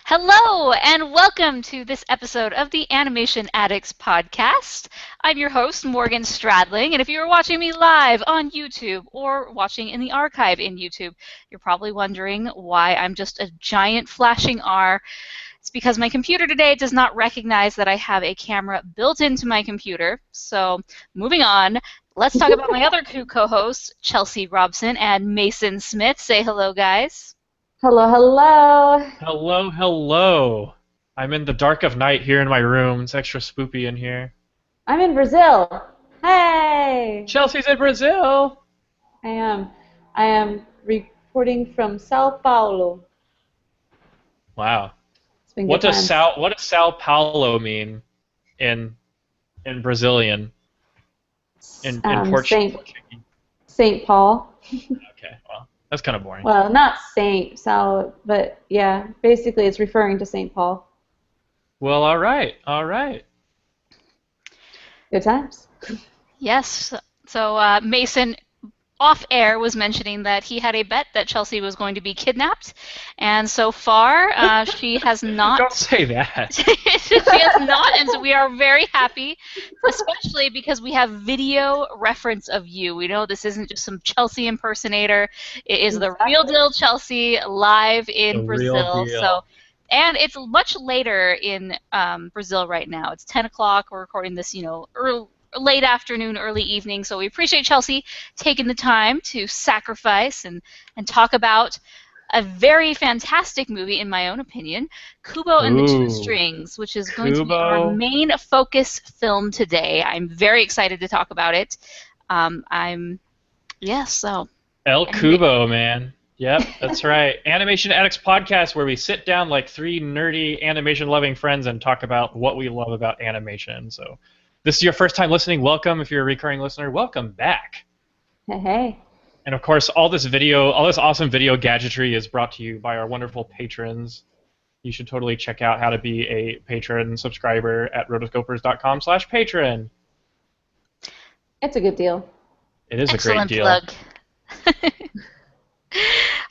Hello, and welcome to this episode of the Animation Addicts podcast. I'm your host, Morgan Stradling, and if you are watching me live on YouTube or watching in the archive in YouTube, you're probably wondering why I'm just a giant flashing R. It's because my computer today does not recognize that I have a camera built into my computer. So, moving on, let's talk about my other two co-hosts, Chelsea Robson and Mason Smith. Say hello, guys. Hello, hello. Hello, hello. I'm in the dark of night here in my room. It's extra spoopy in here. I'm in Brazil. Hey. Chelsea's in Brazil. I am reporting from Sao Paulo. Wow. It's been What good does times. Sao Paulo mean in Brazilian? In Portuguese? Saint Paul. Okay, well, that's kind of boring. Well, not Saint Sao, but yeah, basically it's referring to Saint Paul. Well, all right. Good times. Yes. So Mason, off air, was mentioning that he had a bet that Chelsea was going to be kidnapped, and so far she has not. Don't say that. She has not, and so we are very happy, especially because we have video reference of you. We know this isn't just some Chelsea impersonator. It is the real deal Chelsea live in The Brazil. real deal. So. And it's much later in Brazil right now. It's 10 o'clock. We're recording this, late afternoon, early evening. So we appreciate Chelsea taking the time to sacrifice and talk about a very fantastic movie, in my own opinion, Kubo and the Two Strings, which is going to be our main focus film today. I'm very excited to talk about it. El Kubo, man. Yep, that's right. Animation Addicts podcast, where we sit down like three nerdy animation-loving friends and talk about what we love about animation. So, this is your first time listening. Welcome. If you're a recurring listener, welcome back. Hey. And of course, all this awesome video gadgetry is brought to you by our wonderful patrons. You should totally check out how to be a patron subscriber at rotoscopers.com/patron. It's a good deal. It is Excellent a great deal. Plug.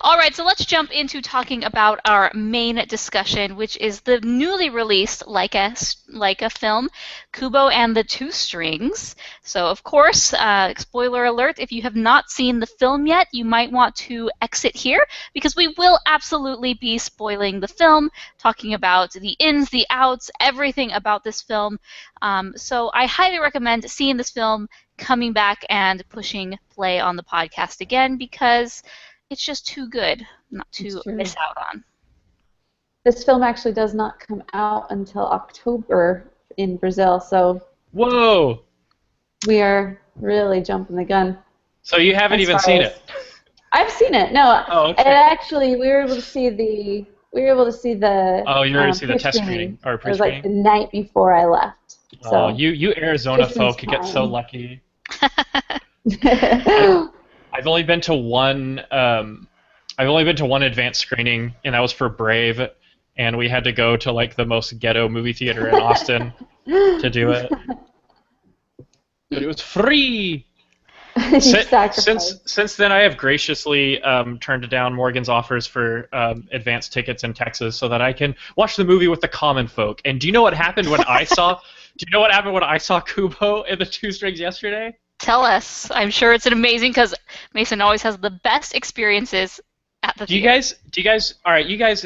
All right, so let's jump into talking about our main discussion, which is the newly released Leica film, Kubo and the Two Strings. So, of course, spoiler alert, if you have not seen the film yet, you might want to exit here, because we will absolutely be spoiling the film, talking about the ins, the outs, everything about this film. So I highly recommend seeing this film, coming back and pushing play on the podcast again, because it's just too good not to miss out on. This film actually does not come out until October in Brazil, so Whoa! we are really jumping the gun. So you haven't even seen it? I've seen it. No, Oh, okay. and actually we were able to see the. Oh, you were able to see the test screening or pre-screening. It was pre-screening? like the night before I left. So. Oh, you Arizona Christmas folk get so time. lucky. I've only been to one. I've only been to one advanced screening, and that was for Brave, and we had to go to like the most ghetto movie theater in Austin to do it. But it was free. Since then, I have graciously turned down Morgan's offers for advanced tickets in Texas so that I can watch the movie with the common folk. And do you know what happened when I saw? Do you know what happened when I saw Kubo and the Two Strings yesterday? Tell us. I'm sure it's amazing, because Mason always has the best experiences at the theater. Do you guys? All right, you guys.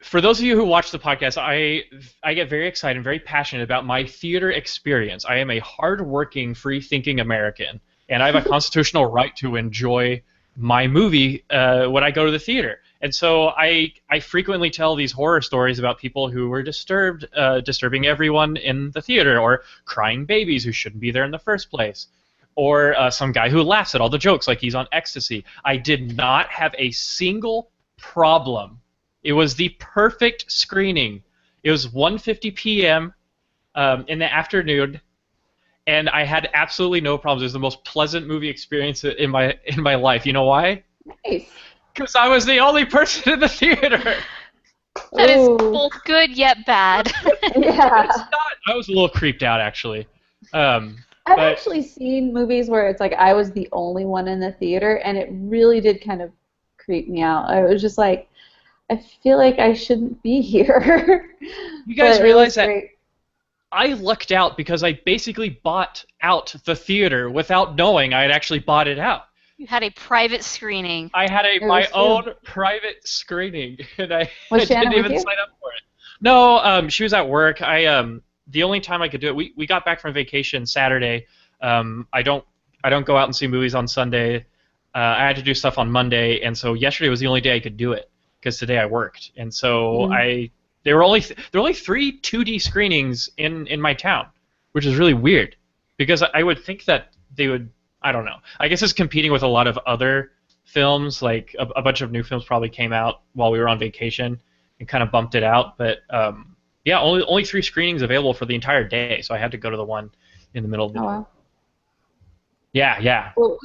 For those of you who watch the podcast, I get very excited and very passionate about my theater experience. I am a hardworking, free-thinking American, and I have a constitutional right to enjoy my movie when I go to the theater. And so I frequently tell these horror stories about people who were disturbing everyone in the theater, or crying babies who shouldn't be there in the first place, or some guy who laughs at all the jokes like he's on ecstasy. I did not have a single problem. It was the perfect screening. It was 1:50 p.m. In the afternoon, and I had absolutely no problems. It was the most pleasant movie experience in my life. You know why? Nice. Because I was the only person in the theater. That is both good yet bad. Yeah. It's not. I was a little creeped out, actually. I've actually seen movies where it's like I was the only one in the theater, and it really did kind of creep me out. I was just like, I feel like I shouldn't be here. You guys But it realize was that great. I lucked out because I basically bought out the theater without knowing I had actually bought it out. You had a private screening. I had It my was true. own private screening, and I Was didn't Shannon with even you? sign up for it. No, she was at work. The only time I could do it, we got back from vacation Saturday. I don't go out and see movies on Sunday. I had to do stuff on Monday, and so yesterday was the only day I could do it because today I worked, and so Mm. there were only 3 2D screenings in my town, which is really weird because I would think that they would. I don't know. I guess it's competing with a lot of other films. Like a bunch of new films probably came out while we were on vacation and kind of bumped it out. But yeah, only 3 screenings available for the entire day, so I had to go to the one in the middle of the Oh, day. wow. Yeah. Well,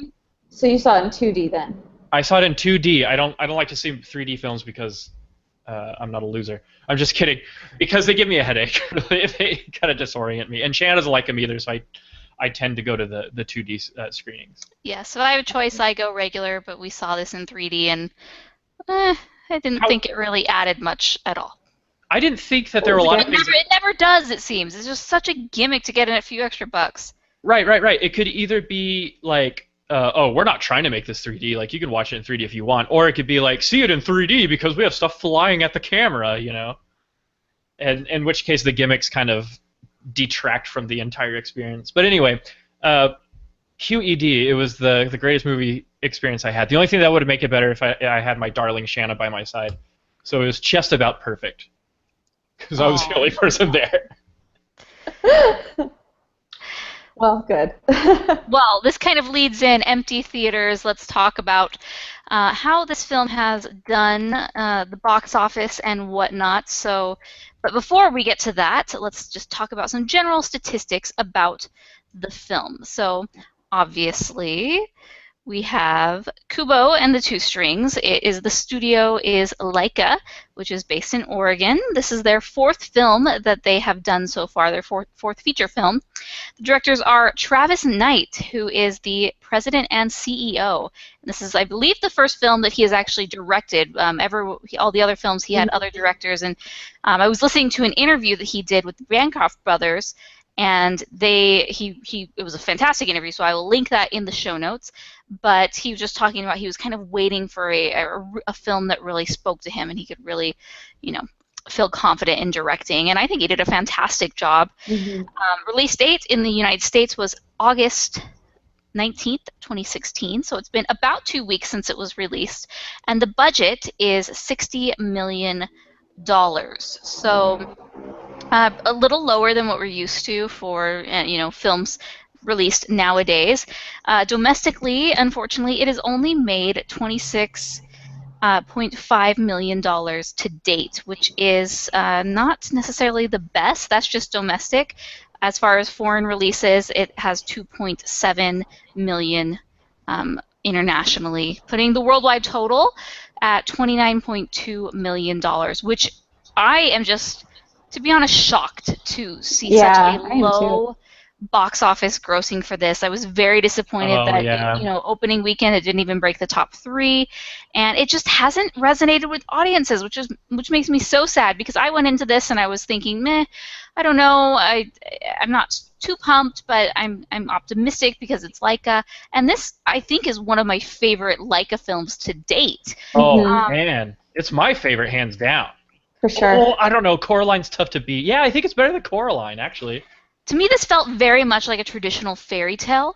so you saw it in 2D then? I saw it in 2D. I don't like to see 3D films because I'm not a loser. I'm just kidding. Because they give me a headache. They kind of disorient me. And Shannon doesn't like them either, so I tend to go to the 2D screenings. Yeah, so I have a choice. I go regular, but we saw this in 3D, and I didn't How, think it really added much at all. I didn't think that What there were was a the lot of It things. never, it never does, it seems. It's just such a gimmick to get in a few extra bucks. Right. It could either be like, oh, we're not trying to make this 3D. Like, you can watch it in 3D if you want. Or it could be like, see it in 3D because we have stuff flying at the camera, you know? And in which case the gimmicks kind of detract from the entire experience. But anyway, QED, it was the greatest movie experience I had. The only thing that would make it better if I had my darling Shanna by my side. So it was just about perfect. Because I was the Aw. only person there. Well, good. Well, this kind of leads in empty theaters. Let's talk about how this film has done, the box office and whatnot. So, but before we get to that, let's just talk about some general statistics about the film. So, obviously, we have Kubo and the Two Strings. The studio is Leica, which is based in Oregon. This is their 4th film that they have done so far, their fourth feature film. The directors are Travis Knight, who is the president and CEO. This is, I believe, the first film that he has actually directed. All the other films, he had other directors. And I was listening to an interview that he did with the Bancroft brothers, and it was a fantastic interview, so I will link that in the show notes. But he was just talking about he was kind of waiting for a film that really spoke to him and he could really, feel confident in directing. And I think he did a fantastic job. Mhm. Release date in the United States was August 19th, 2016, so it's been about 2 weeks since it was released. And the budget is $60 million. So a little lower than what we're used to for films released nowadays. Domestically, unfortunately, it has only made $26.5 million to date, which is not necessarily the best. That's just domestic. As far as foreign releases, it has 2.7 million internationally, putting the worldwide total at $29.2 million, which I am just, to be honest, shocked to see such Yeah, a I am low box office grossing for this. I was very disappointed that opening weekend it didn't even break the top 3, and it just hasn't resonated with audiences, which makes me so sad because I went into this and I was thinking, meh, I don't know, I'm not too pumped, but I'm optimistic because it's Leica, and this I think is one of my favorite Leica films to date. Oh, Mhm. man. It's my favorite, hands down. For sure. Oh, I don't know. Coraline's tough to beat. Yeah, I think it's better than Coraline, actually. To me, this felt very much like a traditional fairy tale,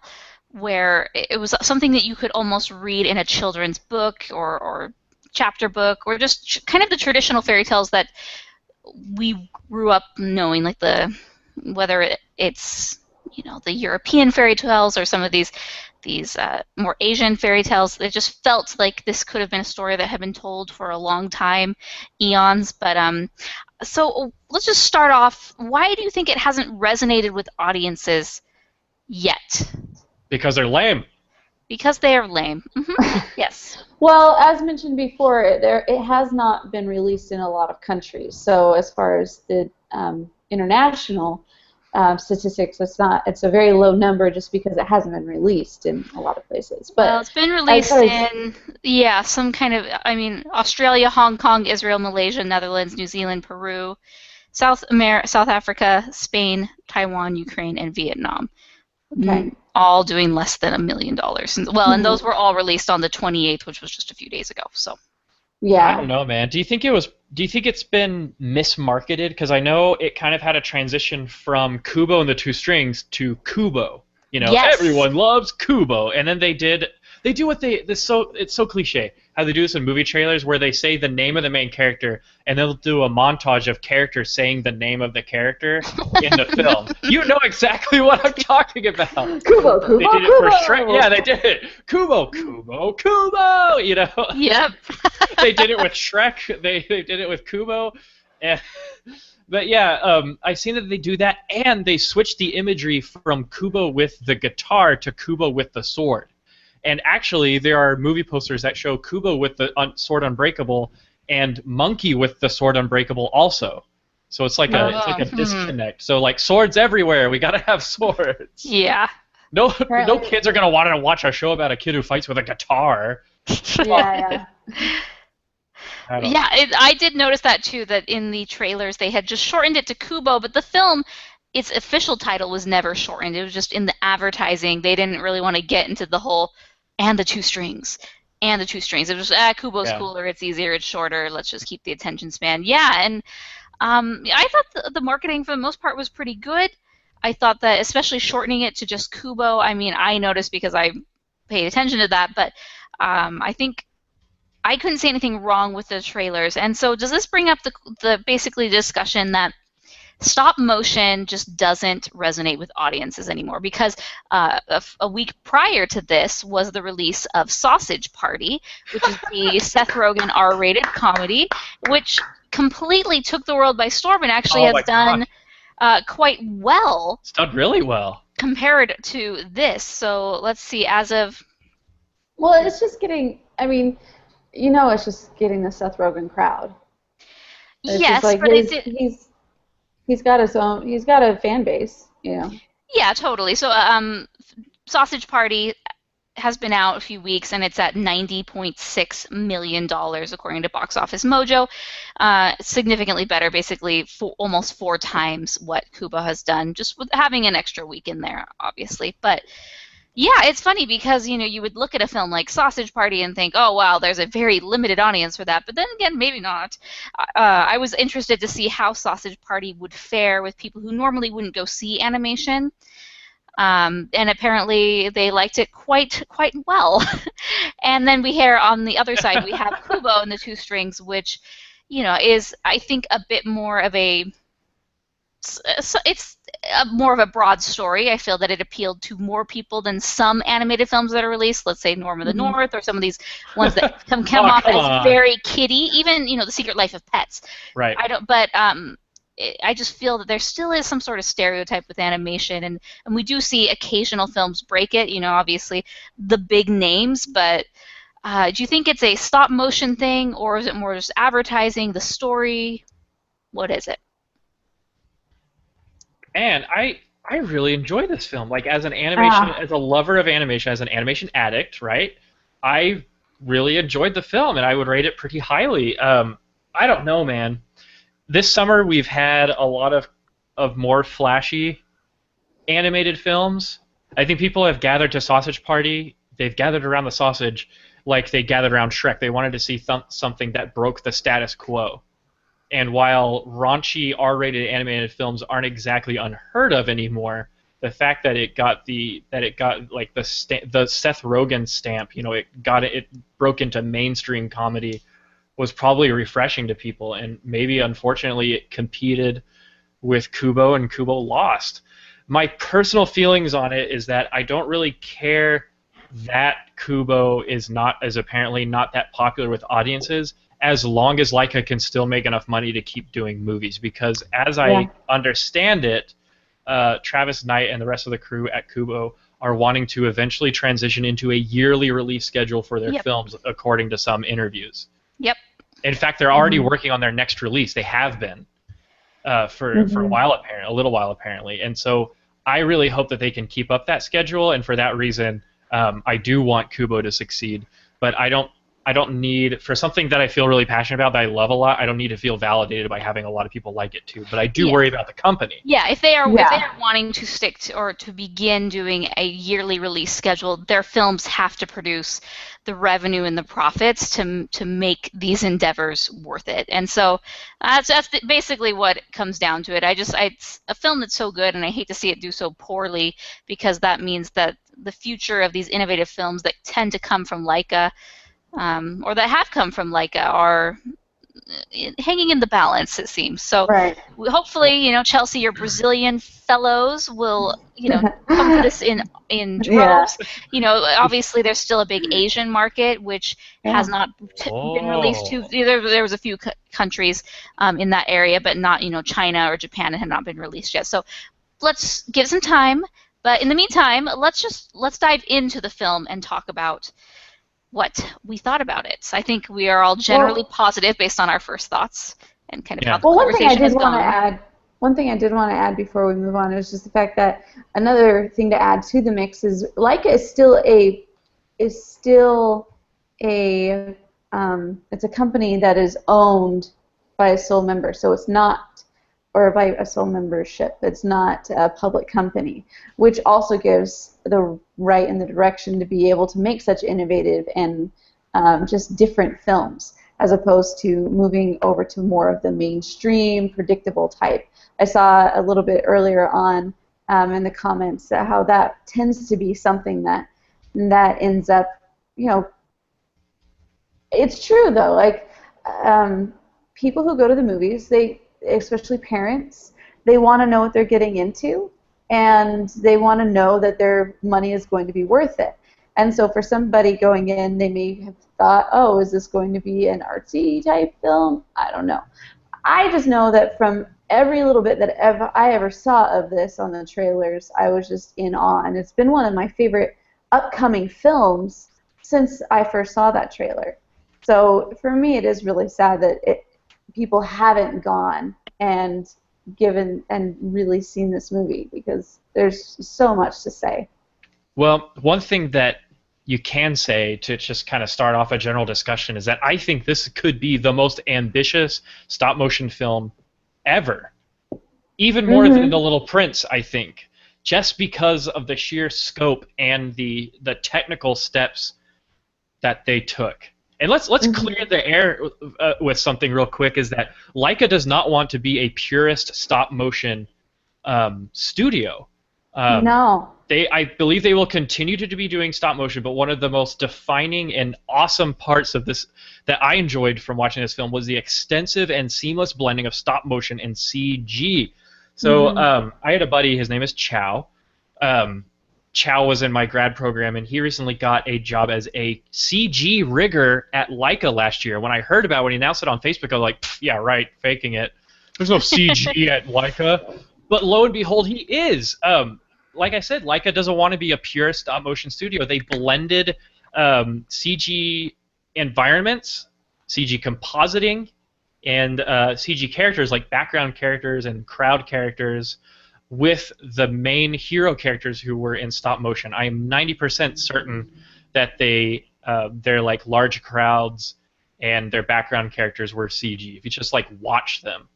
where it was something that you could almost read in a children's book or chapter book, or just kind of the traditional fairy tales that we grew up knowing, like whether it's the European fairy tales or some of these more Asian fairy tales. It just felt like this could have been a story that had been told for a long time, eons. But so let's just start off. Why do you think it hasn't resonated with audiences yet? Because they're lame. Because they are lame. Yes. Well, as mentioned before, it has not been released in a lot of countries. So as far as the international statistics. It's a very low number just because it hasn't been released in a lot of places. But well, it's been released in, some kind of, Australia, Hong Kong, Israel, Malaysia, Netherlands, New Zealand, Peru, South Africa, Spain, Taiwan, Ukraine, and Vietnam. Okay. All doing less than $1 million. And those were all released on the 28th, which was just a few days ago. So. Yeah. I don't know, man. Do you think it's been mismarketed? Because I know it kind of had a transition from Kubo and the Two Strings to Kubo. Yes. Everyone loves Kubo, and then they do what it's so cliche how they do this in movie trailers where they say the name of the main character and they'll do a montage of characters saying the name of the character in the film. You know exactly what I'm talking about. Kubo, Kubo, they did it Kubo. for Shrek. Yeah, they did it. Kubo, Kubo, Kubo. Yep. They did it with Shrek. They did it with Kubo. But yeah, I've seen that they do that, and they switched the imagery from Kubo with the guitar to Kubo with the sword. And actually, there are movie posters that show Kubo with the sword unbreakable and Monkey with the sword unbreakable also. So it's like a disconnect. So like swords everywhere. We gotta have swords. Yeah. No kids are gonna want to watch a show about a kid who fights with a guitar. Yeah. I did notice that too, that in the trailers they had just shortened it to Kubo, but the film, its official title was never shortened. It was just in the advertising. They didn't really want to get into the whole, and the two strings. It was just, Kubo's cooler, it's easier, it's shorter, let's just keep the attention span. Yeah, and I thought the marketing for the most part was pretty good. I thought that especially shortening it to just Kubo, I noticed because I paid attention to that, but I think I couldn't see anything wrong with the trailers. And so does this bring up the basically discussion that stop motion just doesn't resonate with audiences anymore? Because a week prior to this was the release of Sausage Party, which is the Seth Rogen R-rated comedy, which completely took the world by storm and actually has done quite well. It's done really well. Compared to this. So let's see, as of... Well, it's just getting, it's just getting the Seth Rogen crowd. It's yes, just like but he's got a fan base, Yeah, totally. So Sausage Party has been out a few weeks, and it's at $90.6 million, according to Box Office Mojo. Significantly better, basically almost 4 times what Kubo has done, just with having an extra week in there, obviously. But yeah, it's funny because, you would look at a film like Sausage Party and think, oh, wow, there's a very limited audience for that. But then again, maybe not. I was interested to see how Sausage Party would fare with people who normally wouldn't go see animation. And apparently they liked it quite well. And then we hear on the other side, we have Kubo and the Two Strings, which, is, I think, a bit more of it's more of a broad story. I feel that it appealed to more people than some animated films that are released. Let's say Norm of the North, or some of these ones that come off as very kiddie. Even The Secret Life of Pets. Right. I just feel that there still is some sort of stereotype with animation, and we do see occasional films break it. Obviously the big names, but do you think it's a stop motion thing, or is it more just advertising the story? What is it? And I really enjoy this film. Like, as an animation, as a lover of animation, as an animation addict, right? I really enjoyed the film, and I would rate it pretty highly. I don't know, man. This summer we've had a lot of more flashy animated films. I think people have gathered to Sausage Party. They've gathered around the sausage like they gathered around Shrek. They wanted to see something that broke the status quo. And while raunchy R-rated animated films aren't exactly unheard of anymore, the fact that it got like the Seth Rogen stamp, it broke into mainstream comedy, was probably refreshing to people. And maybe, unfortunately, it competed with Kubo, and Kubo lost. My personal feelings on it is that I don't really care that Kubo is apparently not that popular with audiences, as long as Leica can still make enough money to keep doing movies. Because as I understand it, Travis Knight and the rest of the crew at Kubo are wanting to eventually transition into a yearly release schedule for their films, according to some interviews. Yep. In fact, they're already working on their next release. They have been. for a while, apparently, a little while apparently, and so I really hope that they can keep up that schedule, and for that reason, I do want Kubo to succeed, but I don't need, for something that I feel really passionate about, that I love a lot, I don't need to feel validated by having a lot of people like it too. But I do worry about the company. Yeah, if they are wanting to stick to, or to begin doing a yearly release schedule, their films have to produce the revenue and the profits to make these endeavors worth it. And so that's basically what it comes down to it. It's a film that's so good, and I hate to see it do so poorly, because that means that the future of these innovative films that tend to come from Laika, or that have come from Laika, are hanging in the balance, it seems. So hopefully, Chelsea, your Brazilian fellows will, come to this in droves. Obviously there's still a big Asian market, which has not been released to. There was a few countries in that area, but not, China or Japan had not been released yet. So let's give some time. But in the meantime, let's dive into the film and talk about what we thought about it. So I think we are all generally positive based on our first thoughts and kind of how the conversation has gone. One thing I did want to add before we move on is just the fact that another thing to add to the mix is Laika is still a it's a company that is owned by a sole member, so it's not, or by a sole membership. It's not a public company, which also gives the right and the direction to be able to make such innovative and just different films, as opposed to moving over to more of the mainstream, predictable type. I saw a little bit earlier on in the comments how that tends to be something that ends up, it's true though, like people who go to the movies, especially parents, they want to know what they're getting into, and they want to know that their money is going to be worth it. And so for somebody going in, they may have thought, oh, is this going to be an artsy type film? I don't know. I just know that from every little bit that I ever saw of this on the trailers, I was just in awe, and it's been one of my favorite upcoming films since I first saw that trailer. So for me, it is really sad that people haven't gone and really seen this movie, because there's so much to say. Well, one thing that you can say to just kind of start off a general discussion is that I think this could be the most ambitious stop-motion film ever. Even more than The Little Prince, I think, just because of the sheer scope and the technical steps that they took. And let's clear the air with something real quick, is that Laika does not want to be a purist stop-motion studio. No. I believe they will continue to be doing stop-motion, but one of the most defining and awesome parts of this that I enjoyed from watching this film was the extensive and seamless blending of stop-motion and CG. So I had a buddy, his name is Chow. Chow was in my grad program, and he recently got a job as a CG rigger at Laika last year. When I heard about it, when he announced it on Facebook, I was like, yeah, right, faking it. There's no CG at Laika. But lo and behold, he is. Like I said, Laika doesn't want to be a pure stop-motion studio. They blended CG environments, CG compositing, and CG characters like background characters and crowd characters with the main hero characters who were in stop motion. I am 90% certain that they're like large crowds and their background characters were CG. If you just like watch them,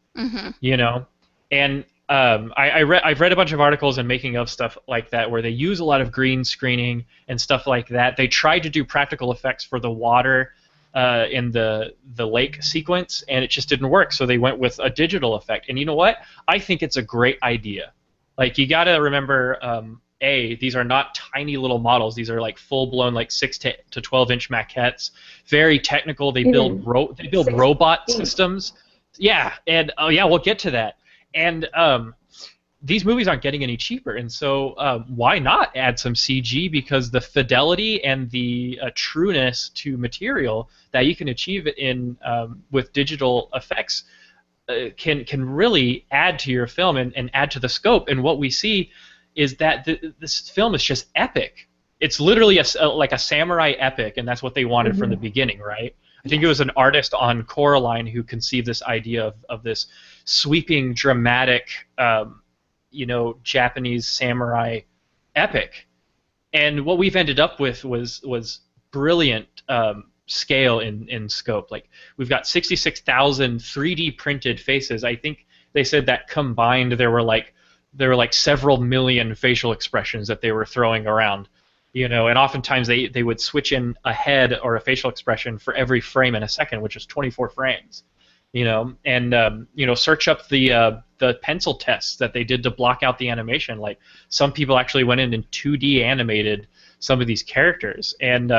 And I've read a bunch of articles and making of stuff like that where they use a lot of green screening and stuff like that. They tried to do practical effects for the water in the lake sequence, and it just didn't work. So they went with a digital effect. And you know what? I think it's a great idea. Like, you got to remember, these are not tiny little models. These are like full-blown, like 6 to 12-inch maquettes. Very technical. They build robot systems. Yeah, and we'll get to that. And these movies aren't getting any cheaper, and so why not add some CG? Because the fidelity and the trueness to material that you can achieve in with digital effects can really add to your film and add to the scope. And what we see is that this film is just epic. It's literally like a samurai epic, and that's what they wanted from the beginning, right? I think it was an artist on Coraline who conceived this idea of this sweeping, dramatic, Japanese samurai epic. And what we've ended up with was brilliant scale in scope. Like, we've got 66,000 3D printed faces. I think they said that combined there were like several million facial expressions that they were throwing around. And oftentimes they would switch in a head or a facial expression for every frame in a second, which is 24 frames. And search up the pencil tests that they did to block out the animation. Like, some people actually went in and 2D animated some of these characters. And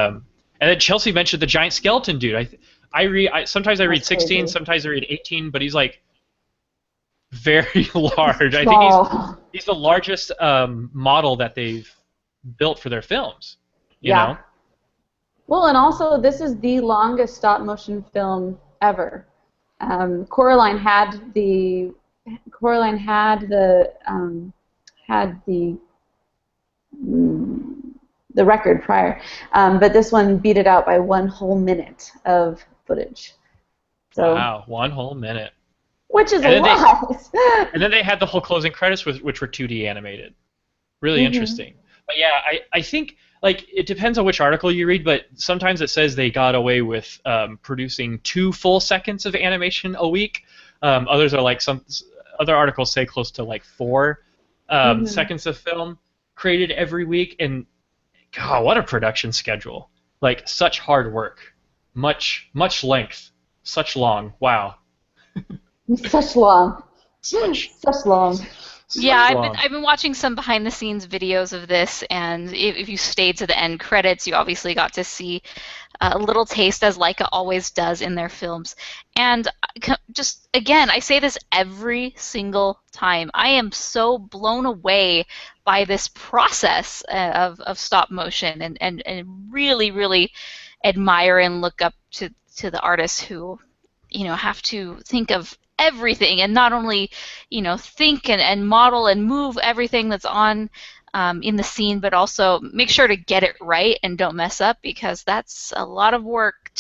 then Chelsea mentioned the giant skeleton dude. Sometimes I read 16, crazy. sometimes I read 18, but he's like very large. I Small. think he's the largest model that they've built for their films. You Yeah. know? Well, and also this is the longest stop motion film ever. Coraline had the record prior, but this one beat it out by 1 whole minute of footage. So, Wow, 1 whole minute. which is And a then lot. And then they had the whole closing credits, which were 2D animated. Really interesting. But yeah, I think, like, it depends on which article you read, but sometimes it says they got away with producing 2 full seconds of animation a week. Others are like, some other articles say close to like 4 seconds of film created every week. And God, what a production schedule! Like, such hard work, much length, such long. Wow. Such long. Such long. Yeah, long. I've been watching some behind the scenes videos of this, and if you stayed to the end credits, you obviously got to see a little taste, as Leica always does in their films. And just again, I say this every single time. I am so blown away by this process of stop motion, and really, really admire and look up to the artists who have to think of everything, and not only think and model and move everything that's on in the scene, but also make sure to get it right and don't mess up, because that's a lot of work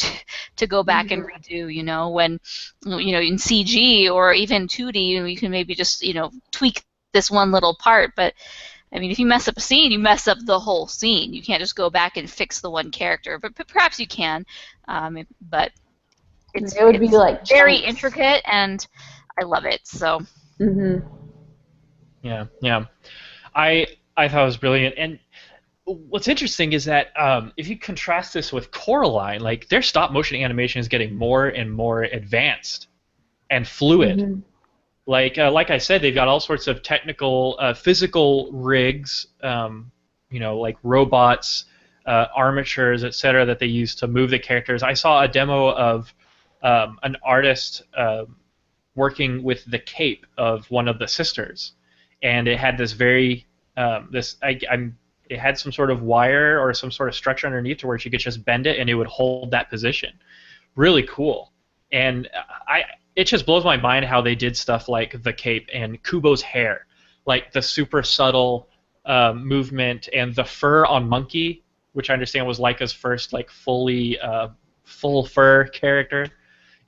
to go back and redo. When in CG or even 2D, you can maybe just tweak this one little part, but I mean, if you mess up a scene, you mess up the whole scene. You can't just go back and fix the one character, but perhaps you can, but it would be like very chunks. intricate, and I love it. So Yeah. I thought it was brilliant. And what's interesting is that if you contrast this with Coraline, like, their stop motion animation is getting more and more advanced and fluid. Like I said, they've got all sorts of technical, physical rigs, like robots, armatures, etc., that they use to move the characters. I saw a demo of an artist working with the cape of one of the sisters, and it had this very it had some sort of wire or some sort of structure underneath to where she could just bend it and it would hold that position. Really cool. And it just blows my mind how they did stuff like the cape and Kubo's hair, like the super subtle movement, and the fur on Monkey, which I understand was Leica's first like full fur character,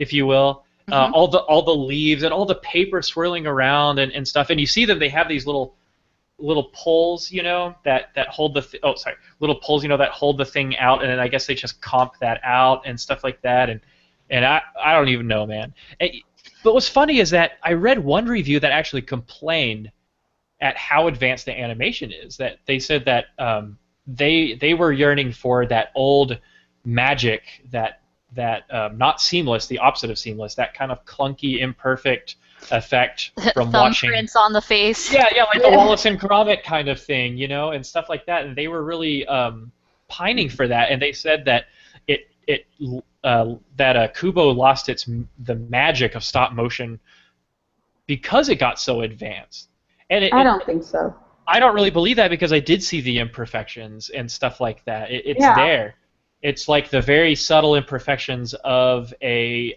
if you will. All the leaves and all the paper swirling around and stuff, and you see that they have these little poles, that hold the little poles, that hold the thing out, and then I guess they just comp that out and stuff like that, and I don't even know, man. But what's funny is that I read one review that actually complained at how advanced the animation is. That they said that they were yearning for that old magic, that not seamless, the opposite of seamless, that kind of clunky, imperfect effect from watching thumbprints on the face. Yeah, like the Wallace and Gromit kind of thing, and stuff like that. And they were really pining for that. And they said that Kubo lost the magic of stop motion because it got so advanced. And I don't think so. I don't really believe that, because I did see the imperfections and stuff like that. It's there. It's like the very subtle imperfections of a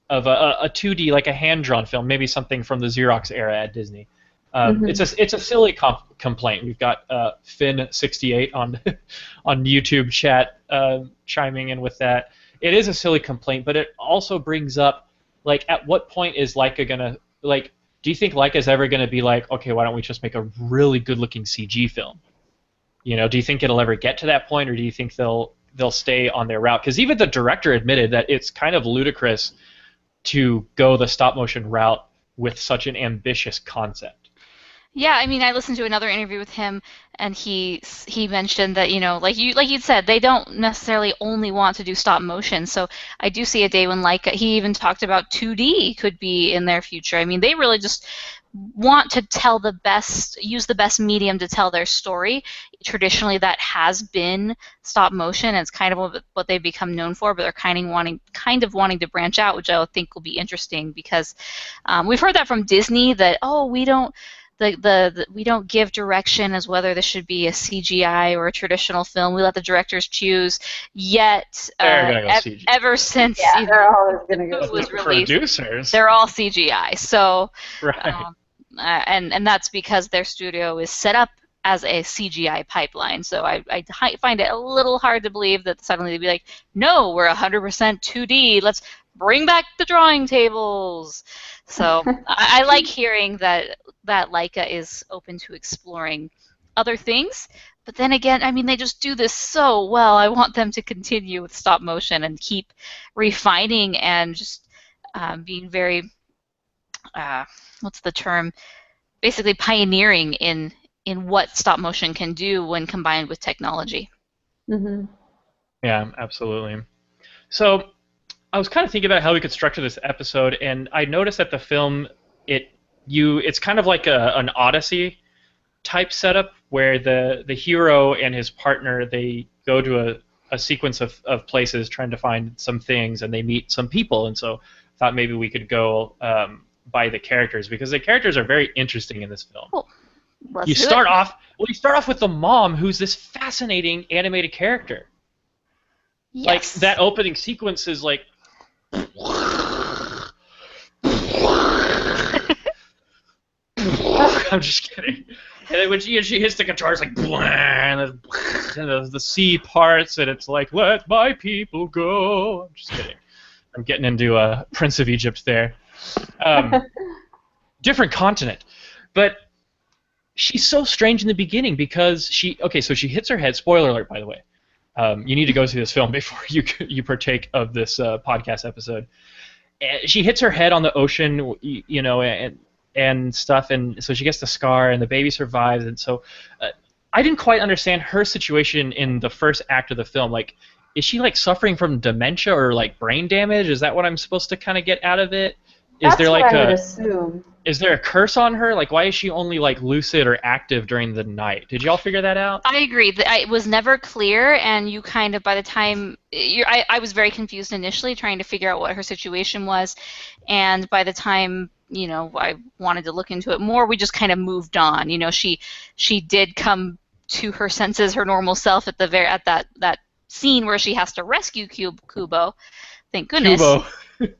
2D, like a hand-drawn film, maybe something from the Xerox era at Disney. It's a silly complaint. We've got Finn68 on YouTube chat chiming in with that. it is a silly complaint, but it also brings up, like, at what point is Leica gonna, like, do you think Leica's ever gonna be like, okay, why don't we just make a really good-looking CG film? You know, do you think it'll ever get to that point, or do you think they'll stay on their route? Because even the director admitted that it's kind of ludicrous to go the stop-motion route with such an ambitious concept. Yeah, I mean, I listened to another interview with him, and he mentioned that, you know, like you said, they don't necessarily only want to do stop motion. So I do see a day when, like, he even talked about 2D could be in their future. I mean, they really just want to use the best medium to tell their story. Traditionally, that has been stop motion, and it's kind of what they've become known for. But they're kind of wanting to branch out, which I think will be interesting, because we've heard that from Disney that, oh, we don't. We don't give direction as whether this should be a CGI or a traditional film. We let the directors choose. Yet, ever since they're always going to go. Was released, producers, they're all CGI. So, right. And that's because their studio is set up as a CGI pipeline. So I find it a little hard to believe that suddenly they'd be like, no, we're 100% 2D. Let's bring back the drawing tables. So I like hearing that Leica is open to exploring other things. But then again, I mean, they just do this so well. I want them to continue with stop motion and keep refining and just being very, what's the term? Basically pioneering in what stop motion can do when combined with technology. Mm-hmm. Yeah, absolutely. So I was kind of thinking about how we could structure this episode, and I noticed that the film, it's kind of like an Odyssey type setup where the hero and his partner, they go to a sequence of places trying to find some things, and they meet some people, and so I thought maybe we could go by the characters, because the characters are very interesting in this film. Cool. You start off with the mom, who's this fascinating animated character. Yes. Like, that opening sequence is like I'm just kidding. And then when she hits the guitar, it's like and the sea parts, and it's like, let my people go. I'm just kidding. I'm getting into Prince of Egypt there. Different continent. But she's so strange in the beginning because she hits her head. Spoiler alert, by the way. You need to go see this film before you partake of this podcast episode. She hits her head on the ocean, you know, and stuff, and so she gets the scar, and the baby survives, and so I didn't quite understand her situation in the first act of the film. Like, is she like suffering from dementia or like brain damage? Is that what I'm supposed to kind of get out of it? That's what I would assume. Is there a curse on her? Like, why is she only like lucid or active during the night? Did y'all figure that out? I agree. It was never clear, and you kind of, by the time, I was very confused initially trying to figure out what her situation was, and by the time, you know, I wanted to look into it more, we just kind of moved on. You know, she did come to her senses, her normal self at that scene where she has to rescue Kubo. Thank goodness.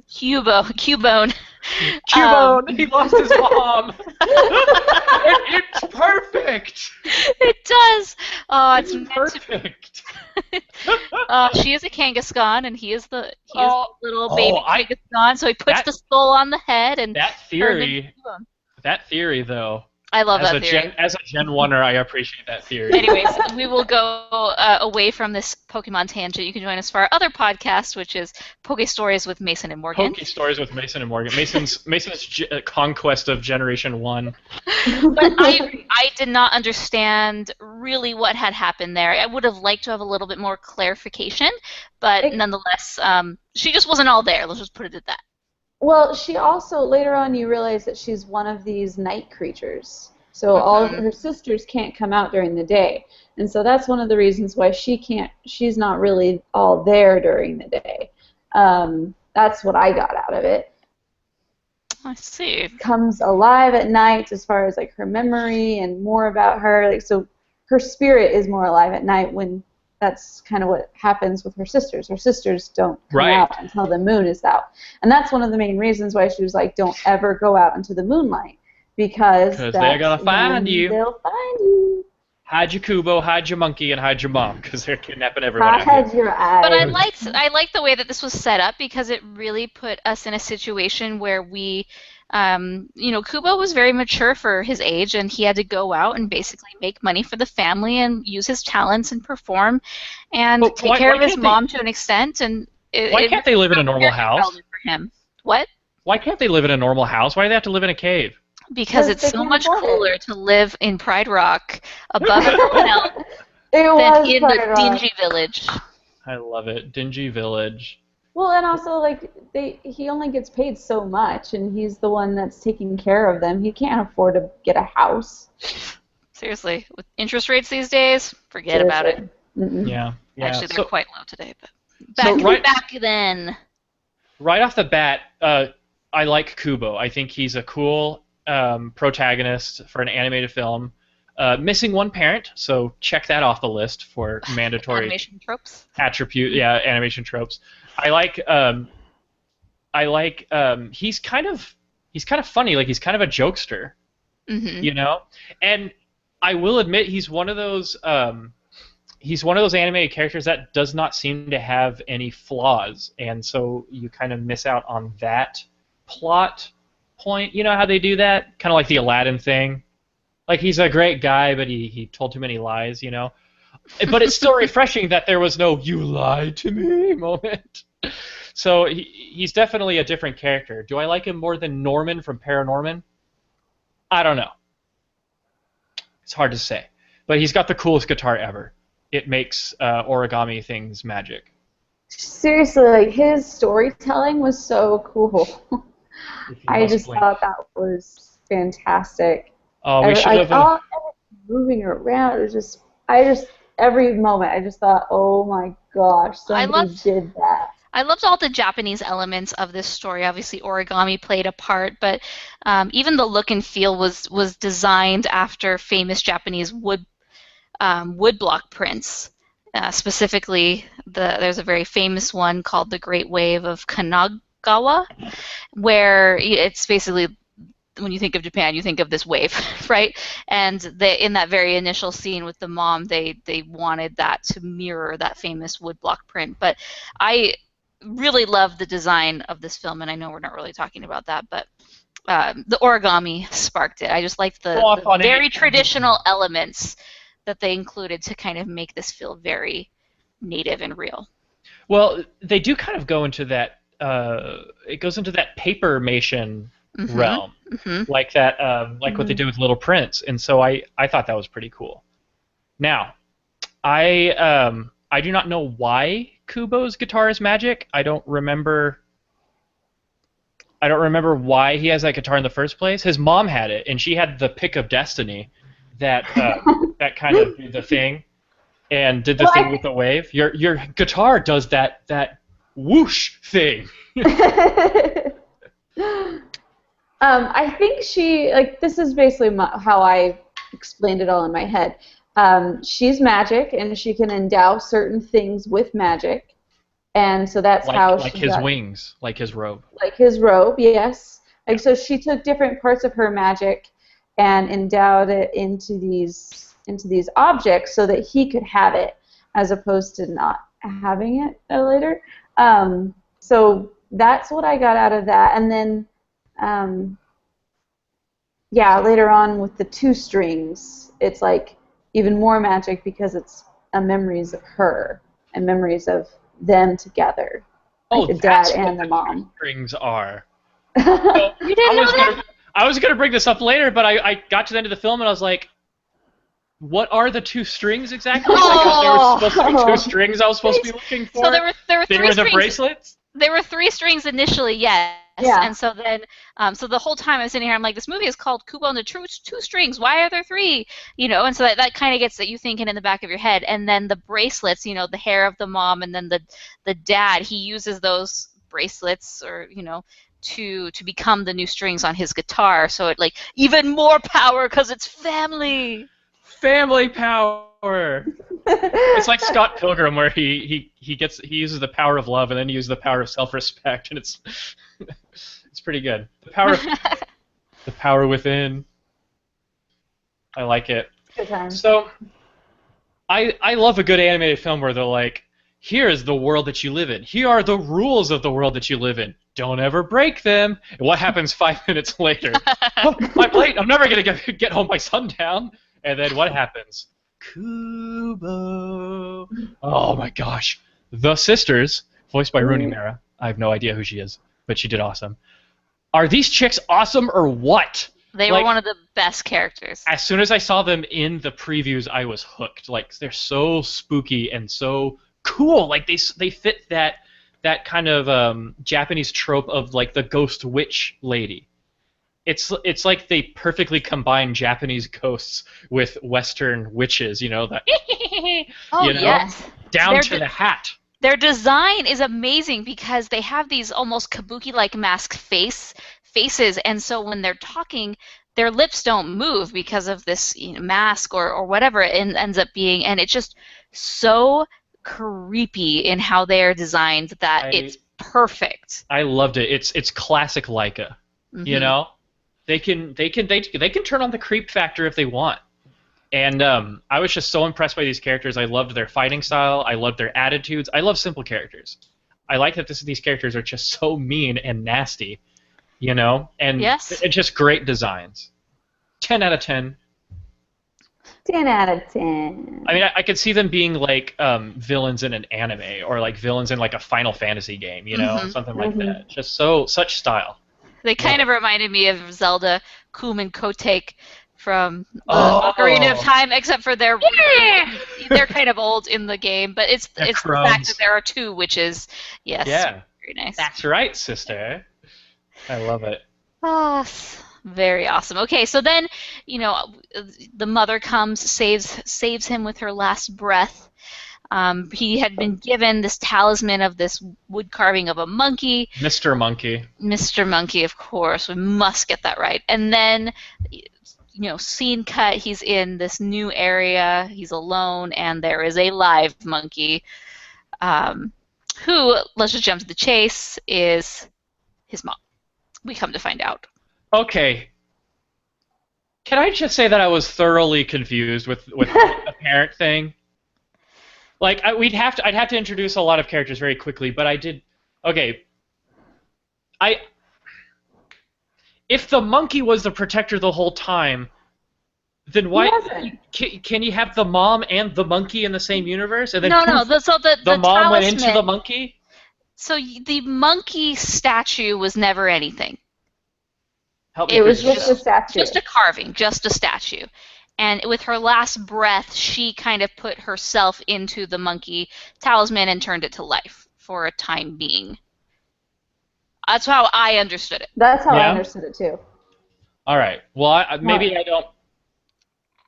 Cubone. Cubone. He lost his mom. It's perfect. It does. Oh, it's perfect. She is a Kangaskhan, and he is the little baby Kangaskhan. So he puts the skull on the head, and that theory, though. I love that theory. As a Gen 1er, I appreciate that theory. Anyways, we will go away from this Pokemon tangent. You can join us for our other podcast, which is Poke Stories with Mason and Morgan. Poke Stories with Mason and Morgan. Mason's conquest of Generation 1. But I did not understand really what had happened there. I would have liked to have a little bit more clarification, but nonetheless, she just wasn't all there. Let's just put it at that. Well, she also, later on, you realize that she's one of these night creatures. So all of her sisters can't come out during the day. And so that's one of the reasons why she's not really all there during the day. That's what I got out of it. I see. Comes alive at night as far as, like, her memory and more about her. Like, so her spirit is more alive at night when that's kind of what happens with her sisters. Her sisters don't come out until the moon is out. And that's one of the main reasons why she was like, don't ever go out into the moonlight. Because they're going to find you. They'll find you. hide your Kubo, hide your monkey, and hide your mom, because they're kidnapping everyone out here. Hide your But eyes. I liked the way that this was set up because it really put us in a situation where we, Kubo was very mature for his age, and he had to go out and basically make money for the family and use his talents and perform, and But take care of his mom to an extent. And why it can't they live in a felt normal very house? relevant for him. What? Why can't they live in a normal house? Why do they have to live in a cave? Because Because it's they so can't much afford it. cooler to live in Pride Rock above everyone else It than was in Pride the Rock. dingy village. I love it. Dingy village. Well, and also like he only gets paid so much, and he's the one that's taking care of them. He can't afford to get a house. Seriously, with interest rates these days, forget about it. Seriously. Mm-mm. Yeah. Actually, they're quite low today. But So back then. right off the bat, I like Kubo. I think he's a cool protagonist for an animated film. Missing one parent, so check that off the list for mandatory Animation tropes. animation tropes. He's kind of funny, like he's kind of a jokester, Mm-hmm. And I will admit he's one of those animated characters that does not seem to have any flaws, and so you kind of miss out on that plot point. You know how they do that? Kind of like the Aladdin thing. Like, he's a great guy, but he told too many lies, But it's still refreshing that there was no "you lied to me" moment. So he's definitely a different character. Do I like him more than Norman from Paranorman? I don't know. It's hard to say. But he's got the coolest guitar ever. It makes origami things magic. Seriously, like his storytelling was so cool. I just thought that was fantastic. Oh, we should have. Moving around. It was every moment. I just thought, oh my gosh, somebody did that. I loved all the Japanese elements of this story. Obviously, origami played a part, but even the look and feel was designed after famous Japanese woodblock prints. Specifically, there's a very famous one called the Great Wave of Kanagawa, where it's basically, when you think of Japan, you think of this wave, right? And in that very initial scene with the mom, they wanted that to mirror that famous woodblock print. But I really love the design of this film, and I know we're not really talking about that, but the origami sparked it. I just liked the very traditional elements that they included to kind of make this feel very native and real. Well, they do kind of go into that. It goes into that paper-mation realm, like that, what they did with Little Prince, and so I thought that was pretty cool. Now, I do not know why Kubo's guitar is magic. I don't remember why he has that guitar in the first place. His mom had it, and she had the Pick of Destiny, that that kind of did the thing, and did the thing with the wave. Your guitar does that whoosh thing. I think this is basically how I explained it all in my head. She's magic, and she can endow certain things with magic, and so that's how like his wings, like his robe. Like his robe, yes. Like, so she took different parts of her magic and endowed it into these objects so that he could have it, as opposed to not having it later. So that's what I got out of that, and then. Later on with the 2 strings, it's like even more magic because it's memories of her and memories of them together. Like the dad and the mom. 2 strings are. So, you didn't know that? I was going to bring this up later, but I got to the end of the film and I was like, what are the 2 strings exactly? Like, there was supposed to be 2 strings I was supposed to be looking for. So there were 3 they were strings. The bracelets? There were 3 strings initially, yes. Yeah. And so then, so the whole time I'm sitting here, I'm like, this movie is called Kubo and the 2 Strings. Why are there 3? And so that kind of gets you thinking in the back of your head. And then the bracelets, the hair of the mom, and then the dad, he uses those bracelets to become the new strings on his guitar. So it even more power because it's family. Family power. It's like Scott Pilgrim, where he uses the power of love and then he uses the power of self-respect, and it's pretty good. The power within. I like it. Good time. So I love a good animated film where they're like, here is the world that you live in. Here are the rules of the world that you live in. Don't ever break them. And what happens 5 minutes later? Oh, I'm late. I'm never gonna get home by sundown. And then what happens? Kubo. Oh my gosh. The sisters, voiced by Rooney Mara. I have no idea who she is, but she did awesome. Are these chicks awesome or what? They were one of the best characters. As soon as I saw them in the previews, I was hooked. Like, they're so spooky and so cool. Like, they fit that kind of Japanese trope of like the ghost witch lady. It's like they perfectly combine Japanese ghosts with Western witches. You know, Oh, yes. Down to the hat. Their design is amazing because they have these almost kabuki-like mask faces, and so when they're talking, their lips don't move because of this mask or whatever it ends up being, and it's just so creepy in how they are designed that it's perfect. I loved it. It's classic Leica. Mm-hmm. You know, they can turn on the creep factor if they want. And I was just so impressed by these characters. I loved their fighting style. I loved their attitudes. I love simple characters. I like that these characters are just so mean and nasty, you know? And yes. It's just great designs. 10 out of 10. 10 out of 10. I mean, I could see them being like villains in an anime or like villains in like a Final Fantasy game, you know? Mm-hmm. Something like that. Just such style. They kind of reminded me of Zelda, Kum and Kotek from Ocarina of Time, except for they're kind of old in the game, but it's the fact that there are two witches. Yes. Yeah. Very nice. That's right, sister. I love it. Oh, very awesome. Okay, so then, the mother comes, saves him with her last breath. He had been given this talisman of this wood carving of a monkey. Mr. Monkey. Mr. Monkey, of course. We must get that right. And then, scene cut, he's in this new area, he's alone, and there is a live monkey who, let's just jump to the chase, is his mom. We come to find out. Okay. Can I just say that I was thoroughly confused with the parent thing? Like, I'd have to introduce a lot of characters very quickly, but I did. Okay. If the monkey was the protector the whole time, then why can you have the mom and the monkey in the same universe? And then the mom went into the monkey? So the monkey statue was never anything. It was just a statue. Just a carving, just a statue. And with her last breath, she kind of put herself into the monkey talisman and turned it to life for a time being. That's how I understood it. That's how I understood it too. All right. Well, I don't.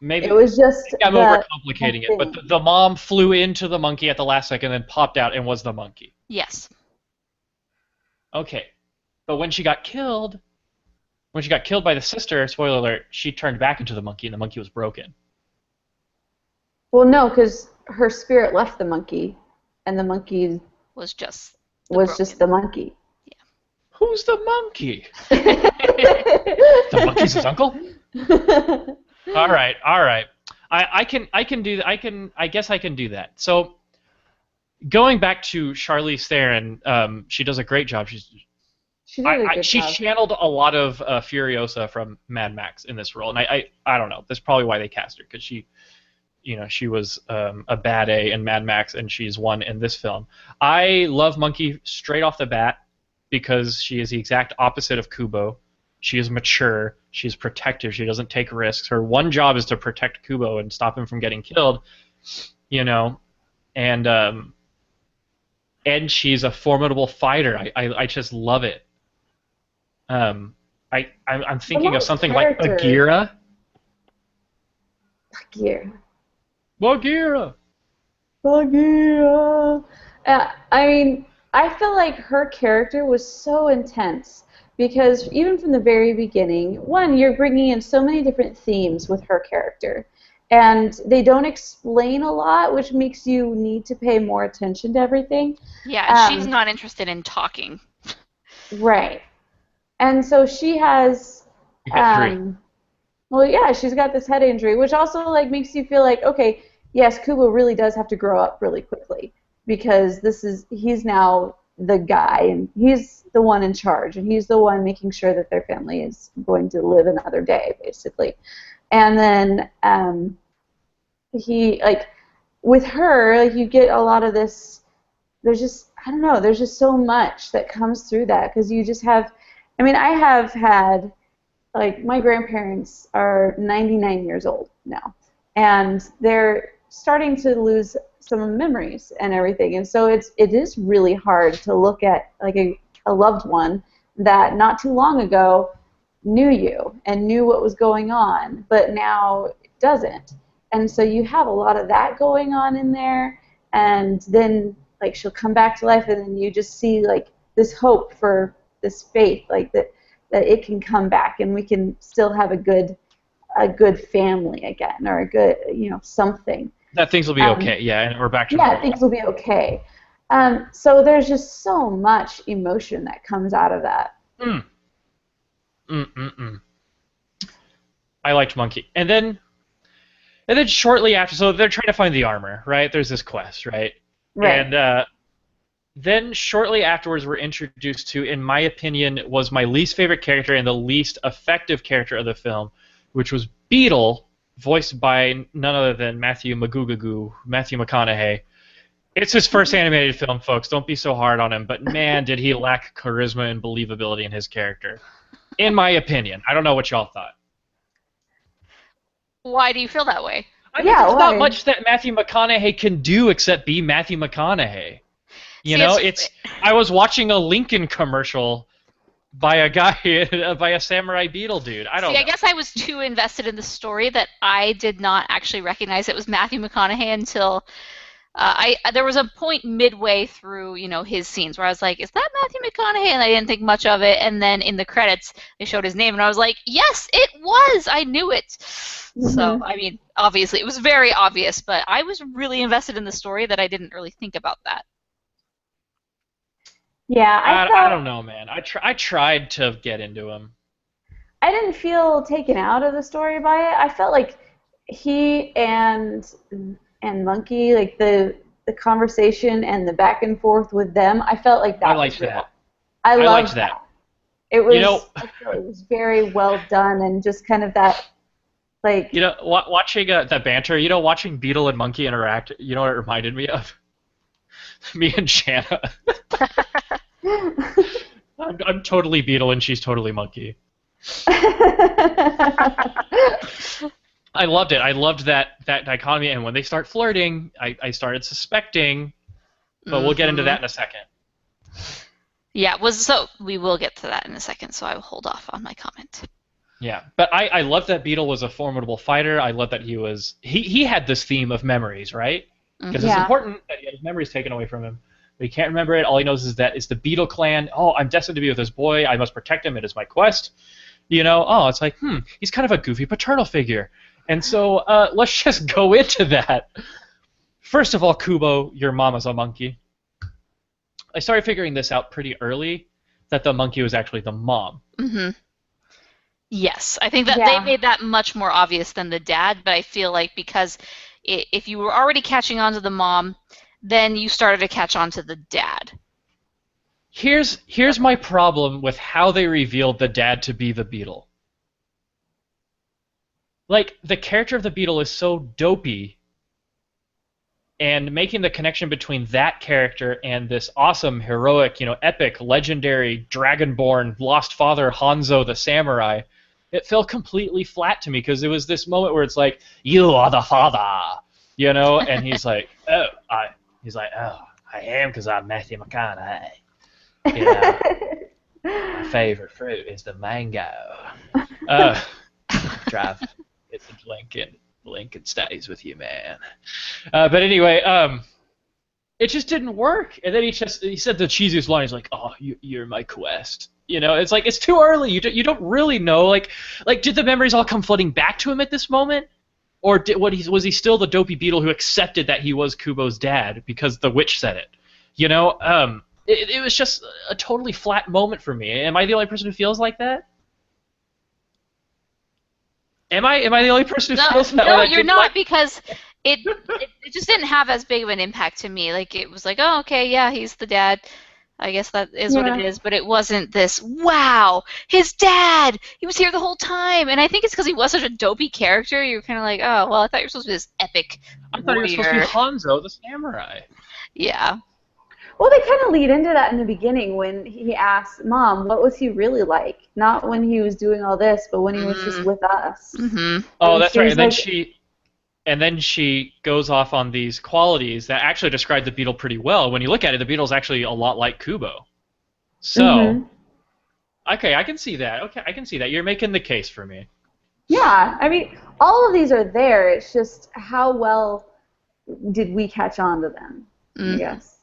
Maybe it was just. I'm overcomplicating it, but the mom flew into the monkey at the last second, and then popped out and was the monkey. Yes. Okay, but when she got killed by the sister, spoiler alert, she turned back into the monkey, and the monkey was broken. Well, no, because her spirit left the monkey, and the monkey was just the monkey. Who's the monkey? The monkey's his uncle? All right. I guess I can do that. So, going back to Charlize Theron, she does a great job. She channeled a lot of Furiosa from Mad Max in this role, and I don't know. That's probably why they cast her, because she was a bad A in Mad Max, and she's one in this film. I love Monkey straight off the bat, because she is the exact opposite of Kubo. She is mature. She is protective. She doesn't take risks. Her one job is to protect Kubo and stop him from getting killed, and she's a formidable fighter. I just love it. I'm thinking of something like Bagheera. Bagheera. I mean, I feel like her character was so intense because even from the very beginning, one, you're bringing in so many different themes with her character, and they don't explain a lot, which makes you need to pay more attention to everything. Yeah, she's not interested in talking. Right. And so she has, she's got this head injury, which also makes you feel like, okay, yes, Kubo really does have to grow up really quickly because he's now the guy and he's the one in charge and he's the one making sure that their family is going to live another day, basically. And then he like with her, like you get a lot of this. There's just I don't know. There's just so much that comes through that because you just have. I mean, I have had like my grandparents are 99 years old now, and they're starting to lose some memories and everything, and so it is really hard to look at like a loved one that not too long ago knew you and knew what was going on, but now doesn't. And so you have a lot of that going on in there, and then like she'll come back to life, and then you just see like this hope for this faith, like that it can come back, and we can still have a good family again, or a good something. That things will be okay, yeah, and we're back to normal. Things will be okay. So there's just so much emotion that comes out of that. I liked Monkey, and then shortly after, so they're trying to find the armor, right? There's this quest, right? Right. And then shortly afterwards, we're introduced to, in my opinion, was my least favorite character and the least effective character of the film, which was Beetle, voiced by none other than Matthew McConaughey. It's his first animated film, folks. Don't be so hard on him, but man, did he lack charisma and believability in his character. In my opinion. I don't know what y'all thought. Why do you feel that way? I mean, there's not much that Matthew McConaughey can do except be Matthew McConaughey. I was watching a Lincoln commercial by a guy, by a samurai beetle dude. I guess I was too invested in the story that I did not actually recognize it was Matthew McConaughey until there was a point midway through, his scenes where I was like, is that Matthew McConaughey? And I didn't think much of it. And then in the credits, they showed his name, and I was like, yes, it was. I knew it. Mm-hmm. So, I mean, obviously, it was very obvious, but I was really invested in the story that I didn't really think about that. Yeah, I don't know, man. I tried to get into him. I didn't feel taken out of the story by it. I felt like he and Monkey, like the conversation and the back and forth with them, I felt like that. I liked that. I liked that. It was I feel it was very well done, and just kind of that, like watching that banter. Watching Beetle and Monkey interact. You know what it reminded me of? Me and Shanna. I'm totally Beetle and she's totally Monkey. I loved it. I loved that dichotomy, and when they start flirting, I started suspecting, but we'll get into that in a second. Yeah, we will get to that in a second, so I will hold off on my comment. Yeah, but I love that Beetle was a formidable fighter. I love that he had this theme of memories, right? Because it's important that he had his memories taken away from him. But he can't remember it. All he knows is that it's the Beetle clan. Oh, I'm destined to be with this boy. I must protect him. It is my quest. It's like, he's kind of a goofy paternal figure. And so let's just go into that. First of all, Kubo, your mama's a monkey. I started figuring this out pretty early, that the monkey was actually the mom. Mm-hmm. Yes, I think that they made that much more obvious than the dad, but I feel like because if you were already catching on to the mom, then you started to catch on to the dad. Here's my problem with how they revealed the dad to be the Beetle. Like, the character of the Beetle is so dopey, and making the connection between that character and this awesome, heroic, epic, legendary, dragonborn, lost father Hanzo the samurai, it fell completely flat to me, because it was this moment where it's like, you are the father, and he's like, I am, because I'm Matthew McConaughey. My favorite fruit is the mango. Drive it to Lincoln stays with you, man. But anyway, it just didn't work. And then he said the cheesiest line. He's like, "Oh, you're my quest." It's like, it's too early. You don't really know. Like did the memories all come flooding back to him at this moment, or was he still the dopey Beetle who accepted that he was Kubo's dad because the witch said it? It was just a totally flat moment for me. Am I the only person who feels like that? Am I the only person who feels that way? No, you're not, because it just didn't have as big of an impact to me. Like it was like, oh, okay, yeah, he's the dad. I guess that is what it Yeah. is. But it wasn't this, wow, his dad, he was here the whole time. And I think it's because he was such a dopey character. You're kind of like, oh, well, I thought you were supposed to be this epic I thought he was supposed to be warrior. Hanzo, the samurai. Yeah. Well, they kind of lead into that in the beginning when he asks, Mom, what was he really like? Not when he was doing all this, but when he was just with us. Mm-hmm. Oh, And that's right. she's And then she goes off on these qualities that actually describe the beetle pretty well. When you look at it, the beetle's actually a lot like Kubo. So, Mhm. okay, I can see that. Okay, I can see that. You're making the case for me. Yeah, I mean, all of these are there. It's just how well did we catch on to them, I guess.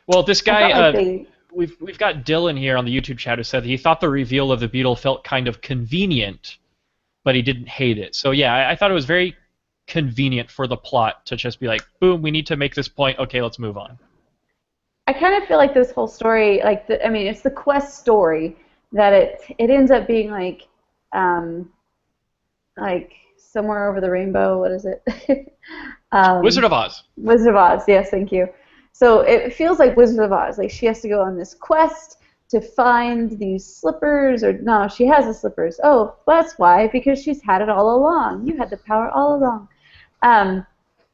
Well, this I felt guy, like they, we've got Dylan here on the YouTube chat who said he thought the reveal of the beetle felt kind of convenient, but he didn't hate it. So yeah, I thought it was very convenient for the plot to just be like, boom, we need to make this point. Okay, let's move on. I kind of feel like this whole story, I mean, it's the quest story that it ends up being like somewhere over the rainbow. What is it? Wizard of Oz. Wizard of Oz. Yes, thank you. So it feels like Wizard of Oz. Like she has to go on this quest to find these slippers, or no, she has the slippers. Oh, that's why, because she's had it all along. You had the power all along. And